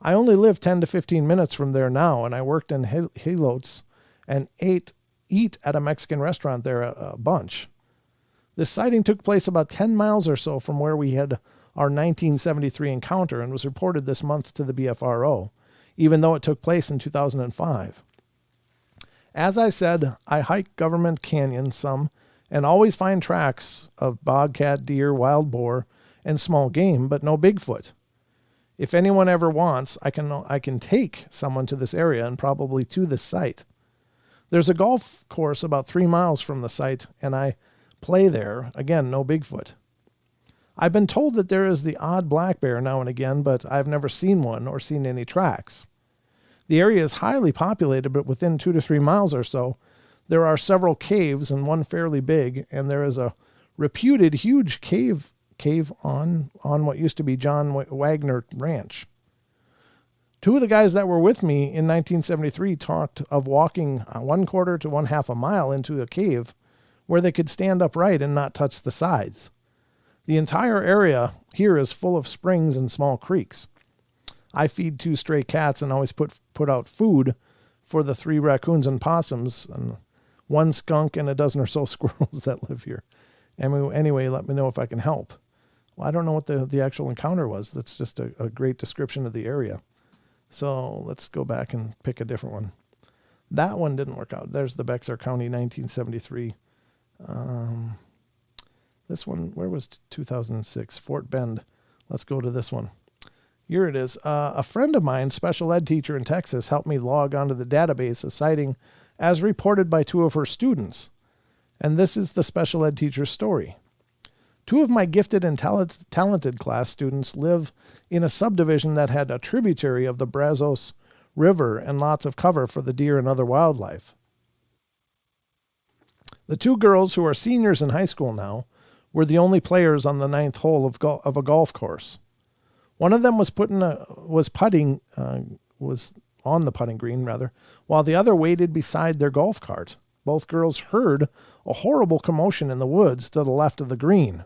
I only live 10 to 15 minutes from there now, and I worked in Helotes and eat at a Mexican restaurant there a bunch. This sighting took place about 10 miles or so from where we had our 1973 encounter and was reported this month to the BFRO, even though it took place in 2005. As I said, I hike Government Canyon some and always find tracks of bobcat, deer, wild boar, and small game, but no Bigfoot. If anyone ever wants, I can take someone to this area and probably to this site. There's a golf course about 3 miles from the site, and I play there. Again, no Bigfoot. I've been told that there is the odd black bear now and again, but I've never seen one or seen any tracks. The area is highly populated, but within 2 to 3 miles or so, there are several caves and one fairly big, and there is a reputed huge cave on what used to be John Wagner Ranch. Two of the guys that were with me in 1973 talked of walking 1/4 to 1/2 a mile into a cave where they could stand upright and not touch the sides. The entire area here is full of springs and small creeks. I feed 2 stray cats and always put out food for the 3 raccoons and possums and 1 skunk and a dozen or so squirrels that live here. Anyway, let me know if I can help. Well, I don't know what the actual encounter was. That's just a great description of the area. So let's go back and pick a different one. That one didn't work out. There's the Bexar County, 1973. This one, where was 2006? Fort Bend. Let's go to this one. Here it is. A friend of mine, special ed teacher in Texas, helped me log onto the database a sighting as reported by 2 of her students. And this is the special ed teacher's story. 2 of my gifted and talented class students live in a subdivision that had a tributary of the Brazos River and lots of cover for the deer and other wildlife. The 2 girls, who are seniors in high school now, were the only players on the 9th hole of a golf course. One of them was on the putting green, while the other waited beside their golf cart. Both girls heard a horrible commotion in the woods to the left of the green.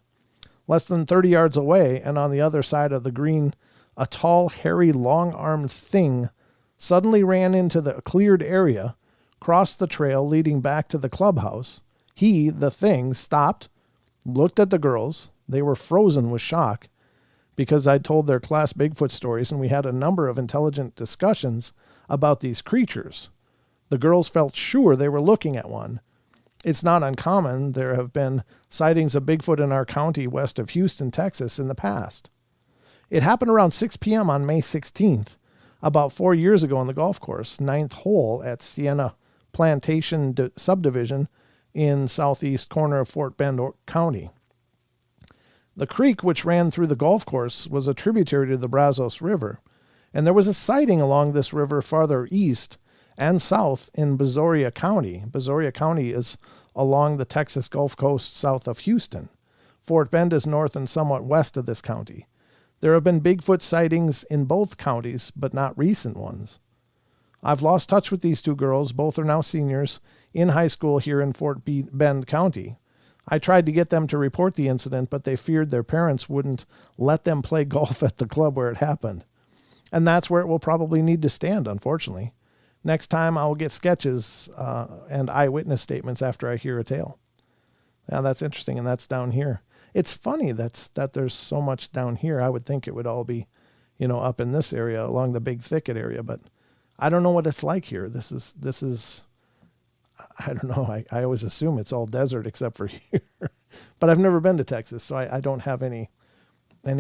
Less than 30 yards away, and on the other side of the green, a tall, hairy, long-armed thing suddenly ran into the cleared area, crossed the trail leading back to the clubhouse. The thing, stopped, looked at the girls. They were frozen with shock because I'd told their class Bigfoot stories, and we had a number of intelligent discussions about these creatures. The girls felt sure they were looking at one. It's not uncommon. There have been sightings of Bigfoot in our county west of Houston, Texas in the past. It happened around 6 p.m. on May 16th, about 4 years ago on the golf course, 9th hole at Sienna Plantation subdivision in southeast corner of Fort Bend County. The creek which ran through the golf course was a tributary to the Brazos River, and there was a sighting along this river farther east and south in Brazoria County. Brazoria County is along the Texas Gulf Coast south of Houston. Fort Bend is north and somewhat west of this county. There have been Bigfoot sightings in both counties, but not recent ones. I've lost touch with these 2 girls. Both are now seniors in high school here in Fort Bend County. I tried to get them to report the incident, but they feared their parents wouldn't let them play golf at the club where it happened. And that's where it will probably need to stand, unfortunately. Next time I'll get sketches and eyewitness statements after I hear a tale. Now that's interesting, and that's down here. It's funny that there's so much down here. I would think it would all be, up in this area along the big thicket area, but I don't know what it's like here. This is I don't know. I always assume it's all desert except for here, but I've never been to Texas, so I don't have any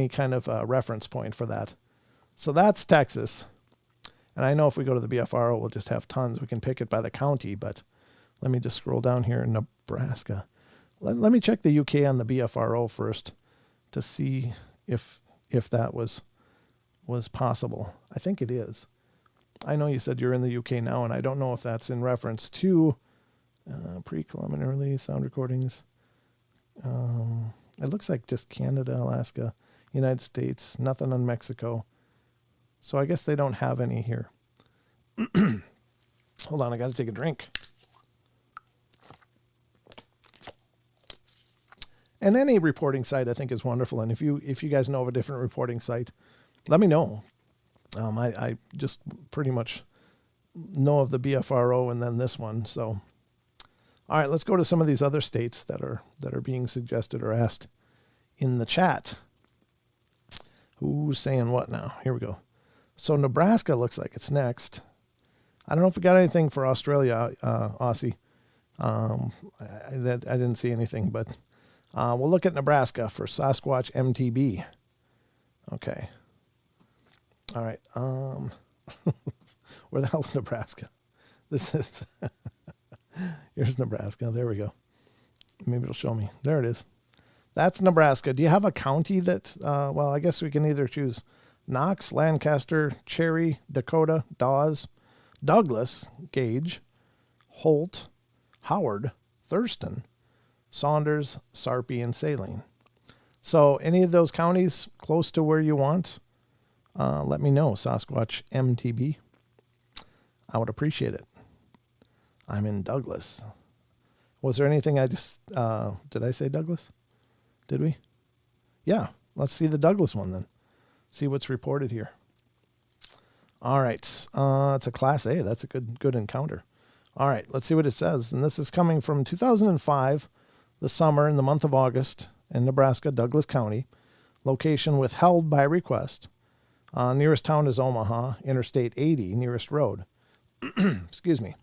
kind of reference point for that. So that's Texas. And I know if we go to the BFRO, we'll just have tons. We can pick it by the county, but let me just scroll down here in Nebraska. Let me check the UK on the BFRO first to see if that was possible. I think it is. I know you said you're in the UK now, and I don't know if that's in reference to pre-preliminary sound recordings. It looks like just Canada, Alaska, United States, nothing on Mexico. So I guess they don't have any here. Hold on, I got to take a drink. And any reporting site I think is wonderful. And if you guys know of a different reporting site, let me know. I just pretty much know of the BFRO and then this one. So, all right, let's go to some of these other states that are being suggested or asked in the chat. Who's saying what now? Here we go. So Nebraska looks like it's next. I don't know if we got anything for Australia, Aussie. I didn't see anything, but we'll look at Nebraska for Sasquatch MTB. Okay. All right. Where the hell's Nebraska? This is here's Nebraska. There we go. Maybe it'll show me. There it is. That's Nebraska. Do you have a county that? Well, I guess we can either choose Knox, Lancaster, Cherry, Dakota, Dawes, Douglas, Gage, Holt, Howard, Thurston, Saunders, Sarpy, and Saline. So any of those counties close to where you want, let me know, Sasquatch MTB. I would appreciate it. I'm in Douglas. Was there anything did I say Douglas? Did we? Yeah, let's see the Douglas one then. See what's reported here. All right, it's a Class A. That's a good encounter. All right, let's see what it says. And this is coming from 2005, the summer in the month of August in Nebraska, Douglas County. Location withheld by request. Nearest town is Omaha, Interstate 80, nearest road. Excuse me.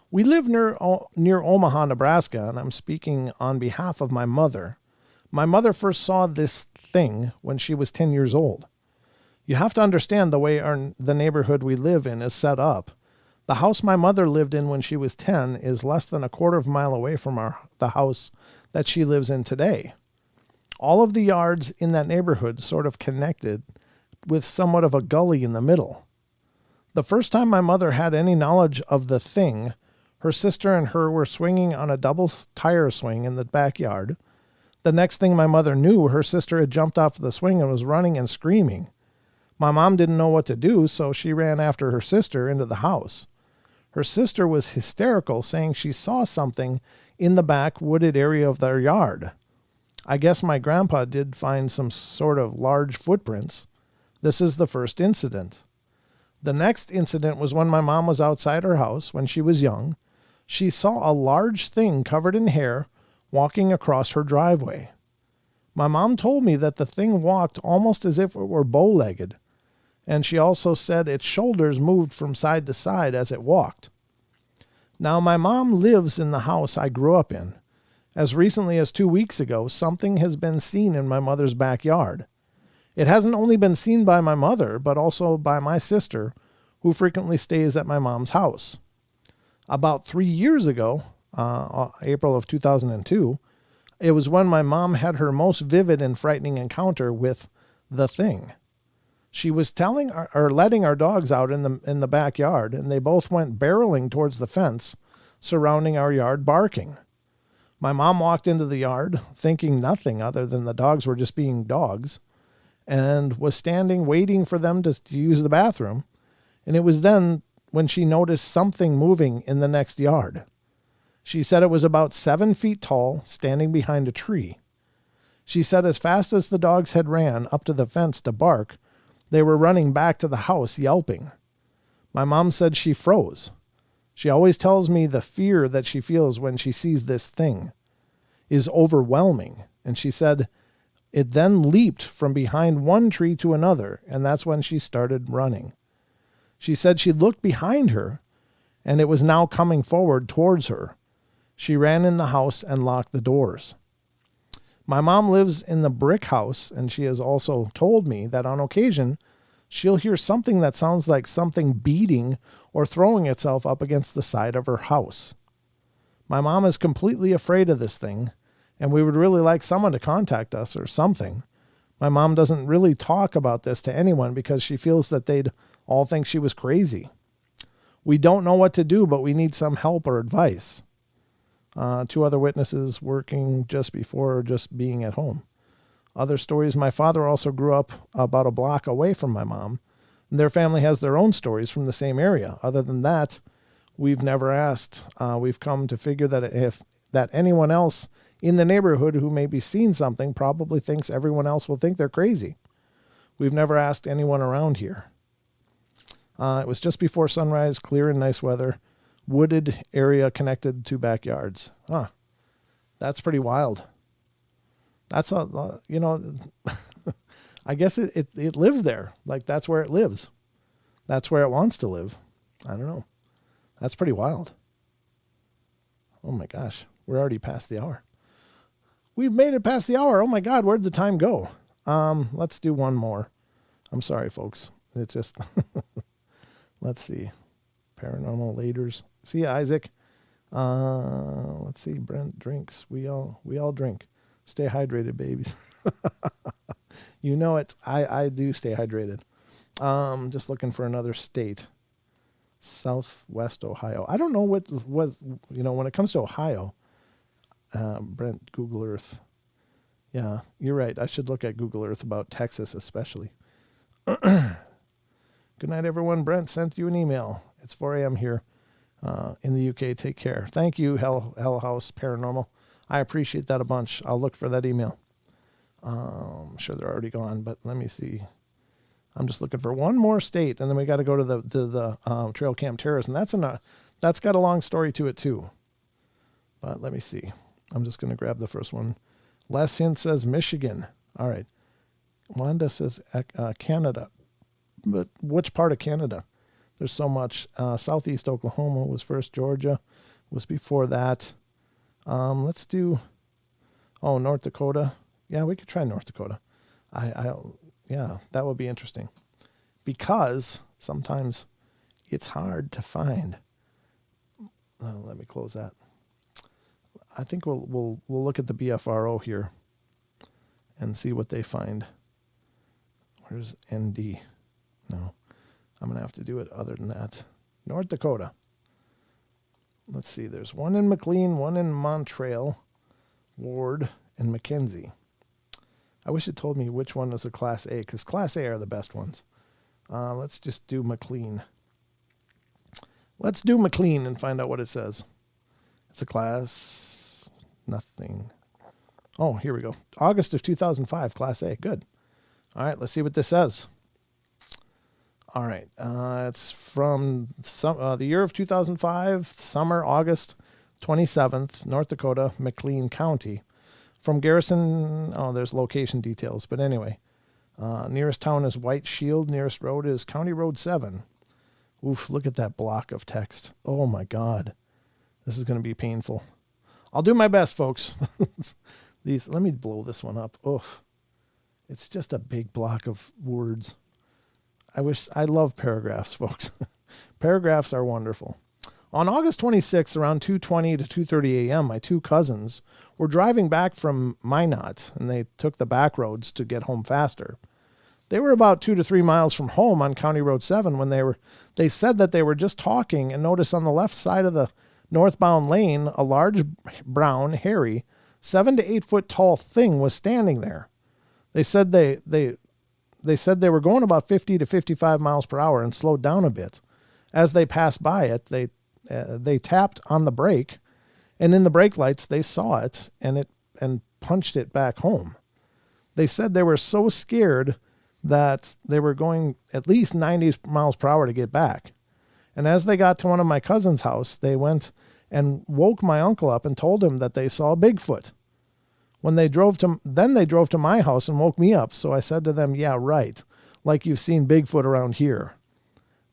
We live near Omaha, Nebraska, and I'm speaking on behalf of my mother. My mother first saw this thing when she was 10 years old. You have to understand the way the neighborhood we live in is set up. The house my mother lived in when she was 10 is less than a quarter of a mile away from the house that she lives in today. All of the yards in that neighborhood sort of connected with somewhat of a gully in the middle. The first time my mother had any knowledge of the thing, her sister and her were swinging on a double tire swing in the backyard. The next thing my mother knew, her sister had jumped off the swing and was running and screaming. My mom didn't know what to do, so she ran after her sister into the house. Her sister was hysterical, saying she saw something in the back wooded area of their yard. I guess my grandpa did find some sort of large footprints. This is the first incident. The next incident was when my mom was outside her house when she was young. She saw a large thing covered in hair walking across her driveway. My mom told me that the thing walked almost as if it were bow-legged, and she also said its shoulders moved from side to side as it walked. Now, my mom lives in the house I grew up in. As recently as 2 weeks ago, something has been seen in my mother's backyard. It hasn't only been seen by my mother, but also by my sister, who frequently stays at my mom's house. About 3 years ago, April of 2002, it was when my mom had her most vivid and frightening encounter with the thing. She was letting our dogs out in the backyard, and they both went barreling towards the fence surrounding our yard, barking. My mom walked into the yard, thinking nothing other than the dogs were just being dogs, and was standing waiting for them to use the bathroom. And it was then when she noticed something moving in the next yard. She said it was about 7 feet tall, standing behind a tree. She said as fast as the dogs had ran up to the fence to bark, they were running back to the house yelping. My mom said she froze. She always tells me the fear that she feels when she sees this thing is overwhelming. And she said it then leaped from behind one tree to another, and that's when she started running. She said she looked behind her, and it was now coming forward towards her. She ran in the house and locked the doors. My mom lives in the brick house, and she has also told me that on occasion, she'll hear something that sounds like something beating or throwing itself up against the side of her house. My mom is completely afraid of this thing, and we would really like someone to contact us or something. My mom doesn't really talk about this to anyone because she feels that they'd all think she was crazy. We don't know what to do, but we need some help or advice. 2 other witnesses working just before or just being at home. Other stories, my father also grew up about a block away from my mom. And their family has their own stories from the same area. Other than that, we've never asked. We've come to figure that anyone else in the neighborhood who may be seeing something probably thinks everyone else will think they're crazy. We've never asked anyone around here. It was just before sunrise, clear and nice weather. Wooded area connected to backyards. That's pretty wild. That's I guess it lives there. Like that's where it lives. That's where it wants to live. I don't know. That's pretty wild. Oh my gosh. We're already past the hour. We've made it past the hour. Oh my God. Where'd the time go? Let's do one more. I'm sorry, folks. It's just, let's see. Paranormal Laders. See you, Isaac. Let's see. Brent drinks. We all drink. Stay hydrated, babies. You know it. I do stay hydrated. Just looking for another state. Southwest Ohio. I don't know what when it comes to Ohio. Brent, Google Earth. Yeah, you're right. I should look at Google Earth about Texas especially. Good night, everyone. Brent sent you an email. It's 4 a.m. here in the UK. Take care. Thank you, Hell House Paranormal. I appreciate that a bunch. I'll look for that email. I'm sure they're already gone, but let me see. I'm just looking for one more state, and then we got to go to the Trail Cam Terrace, and that's got a long story to it too. But let me see. I'm just going to grab the first one. Les Hint says Michigan. All right. Wanda says Canada. But which part of Canada? There's so much. Southeast Oklahoma was first. Georgia was before that. Let's do, North Dakota. Yeah, we could try North Dakota. Yeah, that would be interesting. Because sometimes it's hard to find. Let me close that. I think we'll look at the BFRO here and see what they find. Where's ND? No, I'm going to have to do it other than that. North Dakota. Let's see. There's one in McLean, one in Montreal, Ward, and McKenzie. I wish it told me which one was a Class A, because Class A are the best ones. Let's just do McLean. Let's do McLean and find out what it says. It's a Class... nothing. Oh, here we go. August of 2005, Class A. Good. All right, let's see what this says. All right. It's from the year of 2005, summer, August 27th, North Dakota, McLean County. From Garrison, there's location details, but anyway. Nearest town is White Shield. Nearest road is County Road 7. Oof, look at that block of text. Oh, my God. This is going to be painful. I'll do my best, folks. Let me blow this one up. Oof. It's just a big block of words. I love paragraphs, folks. Paragraphs are wonderful. On August 26th, around 2:20 to 2:30 a.m., my two cousins were driving back from Minot, and they took the back roads to get home faster. They were about 2 to 3 miles from home on County Road 7 when they said that they were just talking and noticed on the left side of the northbound lane a large, brown, hairy, 7 to 8 foot tall thing was standing there. They said they said they were going about 50 to 55 miles per hour and slowed down a bit. As they passed by it, they tapped on the brake, and in the brake lights they saw it and punched it back home. They said they were so scared that they were going at least 90 miles per hour to get back. And as they got to one of my cousin's house, they went and woke my uncle up and told him that they saw Bigfoot. Then they drove to my house and woke me up. So I said to them, yeah, right. Like you've seen Bigfoot around here.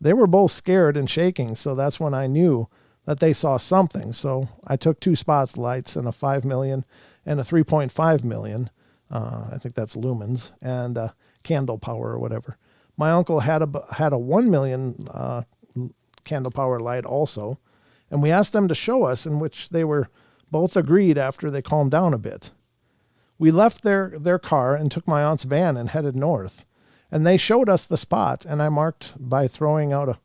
They were both scared and shaking. So that's when I knew that they saw something. So I took 2 spotlights and a 5 million and a 3.5 million. I think that's lumens and candle power or whatever. My uncle had a 1 million candle power light also. And we asked them to show us, in which they were both agreed after they calmed down a bit. We left their car and took my aunt's van and headed north. And they showed us the spot, and I marked by throwing out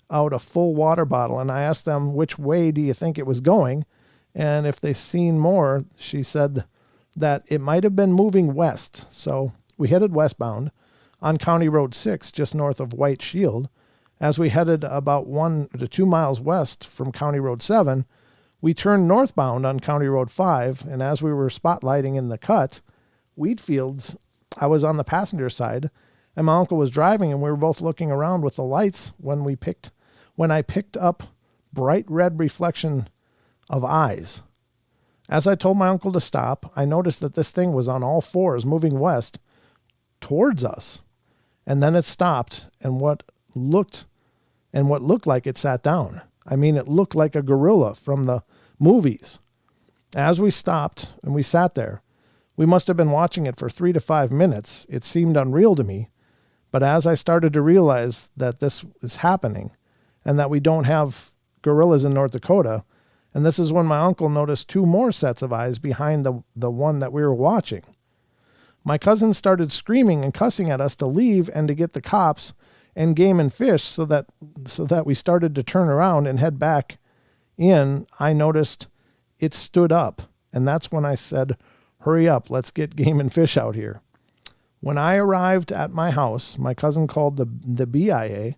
a full water bottle. And I asked them, which way do you think it was going? And if they seen more, she said that it might have been moving west. So we headed westbound on County Road 6, just north of White Shield. As we headed about 1 to 2 miles west from County Road 7, we turned northbound on County Road 5, and as we were spotlighting in the cut, wheat fields, I was on the passenger side, and my uncle was driving, and we were both looking around with the lights when I picked up bright red reflection of eyes. As I told my uncle to stop, I noticed that this thing was on all fours moving west towards us. And then it stopped, and what looked like it sat down. I mean, it looked like a gorilla from the movies. As we stopped and we sat there, we must have been watching it for 3 to 5 minutes. It seemed unreal to me. But as I started to realize that this is happening and that we don't have gorillas in North Dakota, and this is when my uncle noticed 2 more sets of eyes behind the one that we were watching. My cousin started screaming and cussing at us to leave and to get the cops and game and fish so that we started to turn around and head back in. I noticed it stood up, and that's when I said, hurry up, let's get game and fish out here. When I arrived at my house, my cousin called the BIA,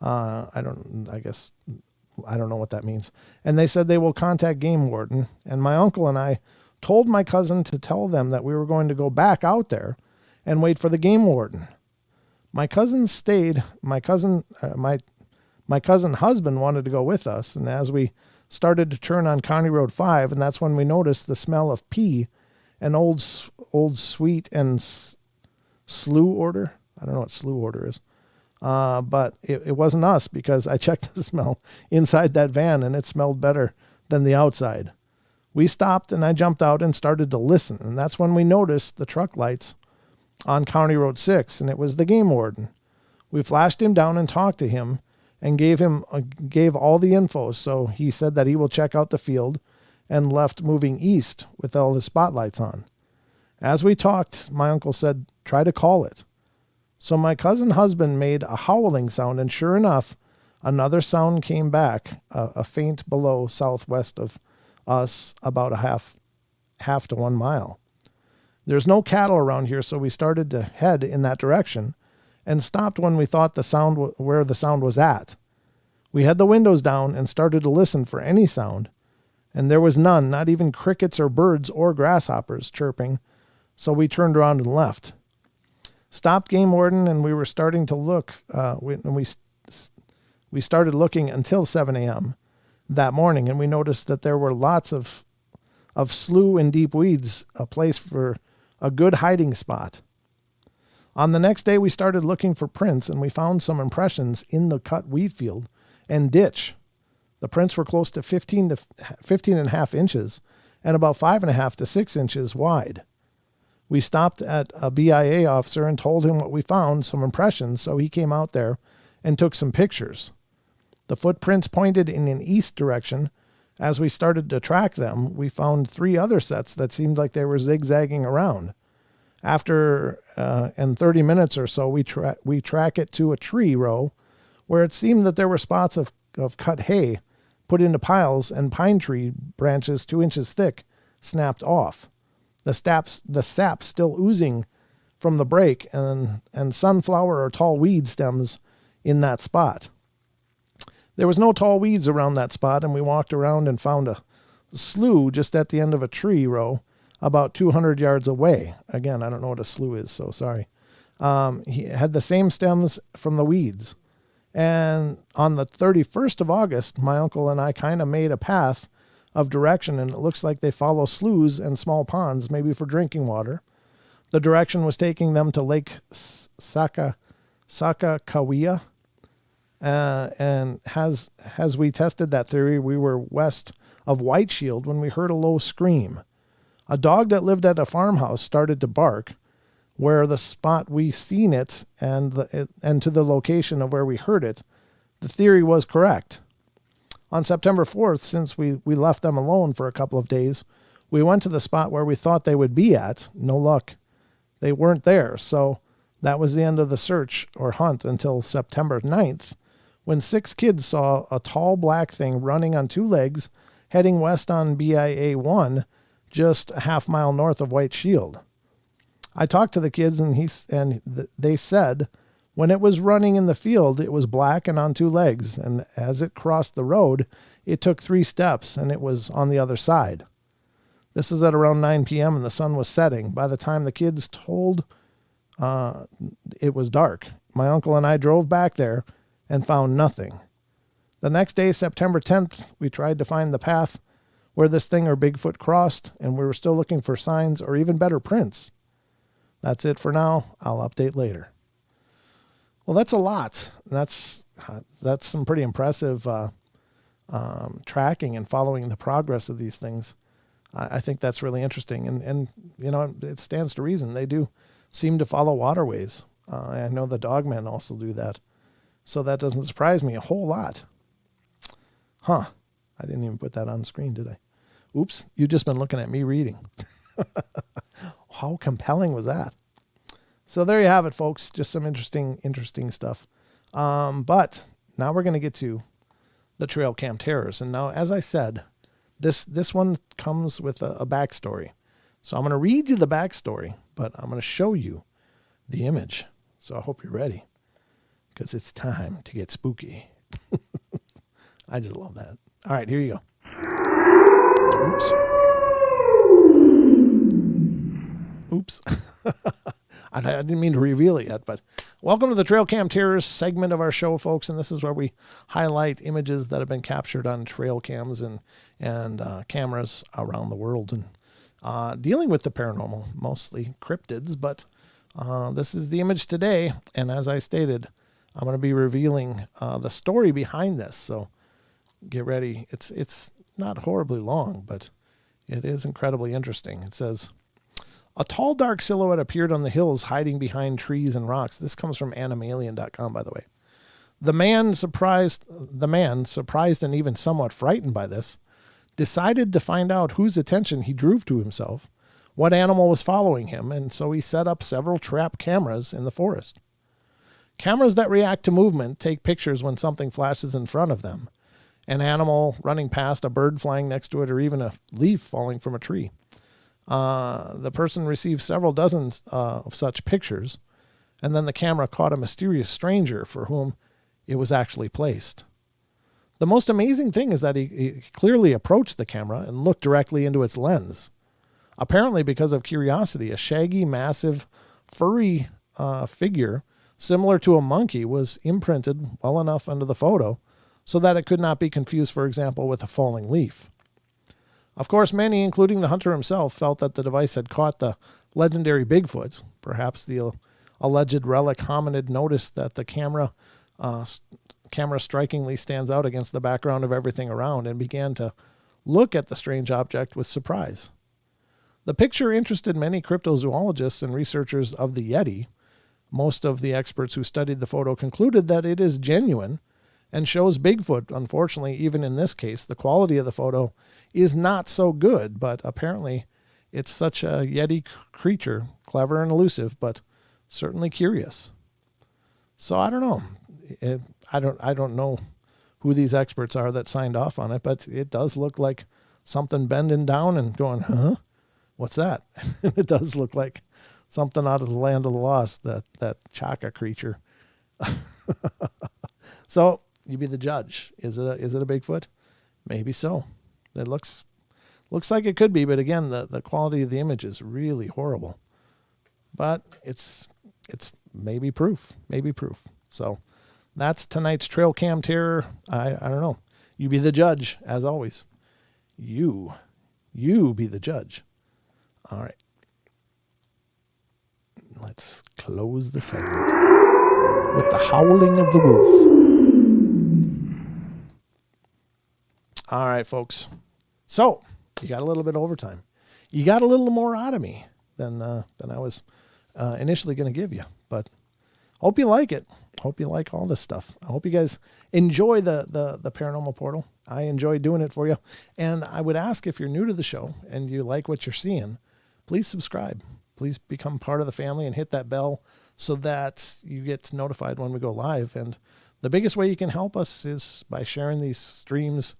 I don't know what that means. And they said they will contact game warden. And my uncle and I told my cousin to tell them that we were going to go back out there and wait for the game warden. My cousin stayed. My cousin husband wanted to go with us. And as we started to turn on County Road 5, and that's when we noticed the smell of pee and old sweet and slough odor. I don't know what slough odor is. But it wasn't us, because I checked the smell inside that van and it smelled better than the outside. We stopped and I jumped out and started to listen. And that's when we noticed the truck lights on County Road 6, and it was the game warden. We flashed him down and talked to him and gave all the info. So he said that he will check out the field and left, moving east with all the spotlights on. As we talked, my uncle said, try to call it. So my cousin husband made a howling sound, and sure enough, another sound came back, a faint below southwest of us, about a half to 1 mile. There's no cattle around here, so we started to head in that direction and stopped when we thought where the sound was at. We had the windows down and started to listen for any sound, and there was none, not even crickets or birds or grasshoppers chirping, so we turned around and left. Stopped game warden, and we were starting to look. We started looking until 7 a.m. that morning, and we noticed that there were lots of slough and deep weeds, a place for a good hiding spot. On the next day, we started looking for prints, and we found some impressions in the cut wheat field and ditch. The prints were close to 15 and a half inches and about 5.5 to 6 inches wide. We stopped at a BIA officer and told him what we found, some impressions, so he came out there and took some pictures. The footprints pointed in an east direction. As we started to track them, we found 3 other sets that seemed like they were zigzagging around. After 30 minutes or so, we track it to a tree row where it seemed that there were spots of cut hay put into piles, and pine tree branches 2 inches thick snapped off. The sap still oozing from the break, and sunflower or tall weed stems in that spot. There was no tall weeds around that spot, and we walked around and found a slough just at the end of a tree row about 200 yards away. Again, I don't know what a slough is, so sorry. He had the same stems from the weeds. And on the 31st of August, my uncle and I kind of made a path of direction, and it looks like they follow sloughs and small ponds, maybe for drinking water. The direction was taking them to Lake Sakakawea. And as we tested that theory, we were west of White Shield when we heard a low scream. A dog that lived at a farmhouse started to bark where the spot we seen it and to the location of where we heard it. The theory was correct. On September 4th, since we left them alone for a couple of days, we went to the spot where we thought they would be at. No luck. They weren't there, so that was the end of the search or hunt until September 9th, when 6 kids saw a tall black thing running on 2 legs, heading west on BIA 1, just a half mile north of White Shield. I talked to the kids, and they said when it was running in the field, it was black and on 2 legs, and as it crossed the road, it took 3 steps, and it was on the other side. This is at around 9 p.m., and the sun was setting. By the time the kids told, it was dark. My uncle and I drove back there and found nothing. The next day, September 10th, we tried to find the path where this thing or Bigfoot crossed, and we were still looking for signs or even better prints. That's it for now. I'll update later. Well, that's a lot. That's some pretty impressive tracking and following the progress of these things. I think that's really interesting. And you know, it stands to reason. They do seem to follow waterways. I know the dogmen also do that. So that doesn't surprise me a whole lot. Huh. I didn't even put that on screen, did I? Oops. You've just been looking at me reading. How compelling was that? So there you have it, folks. Just some interesting stuff. But now we're going to get to the trail cam terrors. And now, as I said, this one comes with a backstory. So I'm going to read you the backstory, but I'm going to show you the image. So I hope you're ready. because it's time to get spooky. I just love that. All right, here you go. Oops. I didn't mean to reveal it yet, but welcome to the Trail Cam Terrors segment of our show, folks. And this is where we highlight images that have been captured on trail cams and cameras around the world, and dealing with the paranormal, mostly cryptids. But this is the image today, and as I stated, I'm going to be revealing the story behind this. So get ready. It's not horribly long, but it is incredibly interesting. It says, a tall, dark silhouette appeared on the hills, hiding behind trees and rocks. This comes from animalien.com, by the way. The man, surprised and even somewhat frightened by this, decided to find out whose attention he drew to himself, what animal was following him, and so he set up several trap cameras in the forest. Cameras that react to movement take pictures when something flashes in front of them, an animal running past, a bird flying next to it, or even a leaf falling from a tree. The person received several dozens of such pictures, and then the camera caught a mysterious stranger for whom it was actually placed. The most amazing thing is that he clearly approached the camera and looked directly into its lens. Apparently, because of curiosity, a shaggy, massive, furry figure similar to a monkey was imprinted well enough under the photo so that it could not be confused, for example, with a falling leaf. Of course, many, including the hunter himself, felt that the device had caught the legendary Bigfoot. Perhaps the alleged relic hominid noticed that the camera strikingly stands out against the background of everything around and began to look at the strange object with surprise. The picture interested many cryptozoologists and researchers of the Yeti. Most of the experts who studied the photo concluded that it is genuine and shows Bigfoot. Unfortunately, even in this case, the quality of the photo is not so good, but apparently it's such a Yeti creature, clever and elusive, but certainly curious. So I don't know. I don't know who these experts are that signed off on it, but it does look like something bending down and going, huh? What's that? It does look like something out of the Land of the Lost, that Chaka creature. So you be the judge. Is it a Bigfoot? Maybe so. It looks like it could be, but again, the quality of the image is really horrible. But it's maybe proof. So that's tonight's Trail Cam Terror. I don't know. You be the judge, as always. You be the judge. All right. Let's close the segment with the howling of the wolf. All right, folks. So you got a little bit of overtime. You got a little more out of me than I was initially going to give you. But hope you like it. Hope you like all this stuff. I hope you guys enjoy the Paranormal Portal. I enjoy doing it for you. And I would ask, if you're new to the show and you like what you're seeing, please subscribe. Please become part of the family and hit that bell so that you get notified when we go live. And the biggest way you can help us is by sharing these streams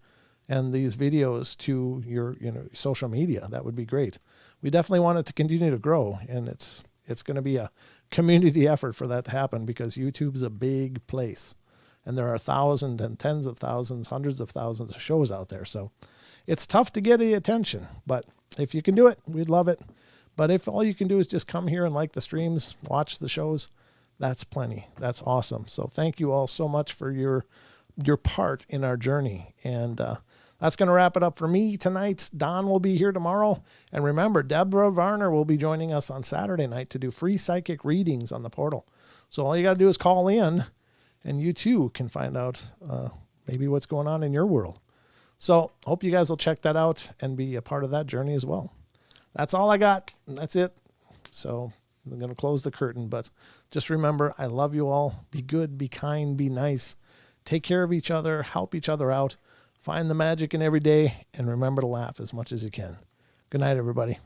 and these videos to your social media. That would be great. We definitely want it to continue to grow, and it's going to be a community effort for that to happen, because YouTube's a big place, and there are thousands and tens of thousands, hundreds of thousands of shows out there. So it's tough to get the attention, but if you can do it, we'd love it. But if all you can do is just come here and like the streams, watch the shows, that's plenty. That's awesome. So thank you all so much for your part in our journey. And that's going to wrap it up for me tonight. Don will be here tomorrow. And remember, Deborah Varner will be joining us on Saturday night to do free psychic readings on the portal. So all you got to do is call in, and you too can find out maybe what's going on in your world. So hope you guys will check that out and be a part of that journey as well. That's all I got. And that's it. So I'm going to close the curtain. But just remember, I love you all. Be good, be kind, be nice. Take care of each other. Help each other out. Find the magic in every day, and remember to laugh as much as you can. Good night, everybody.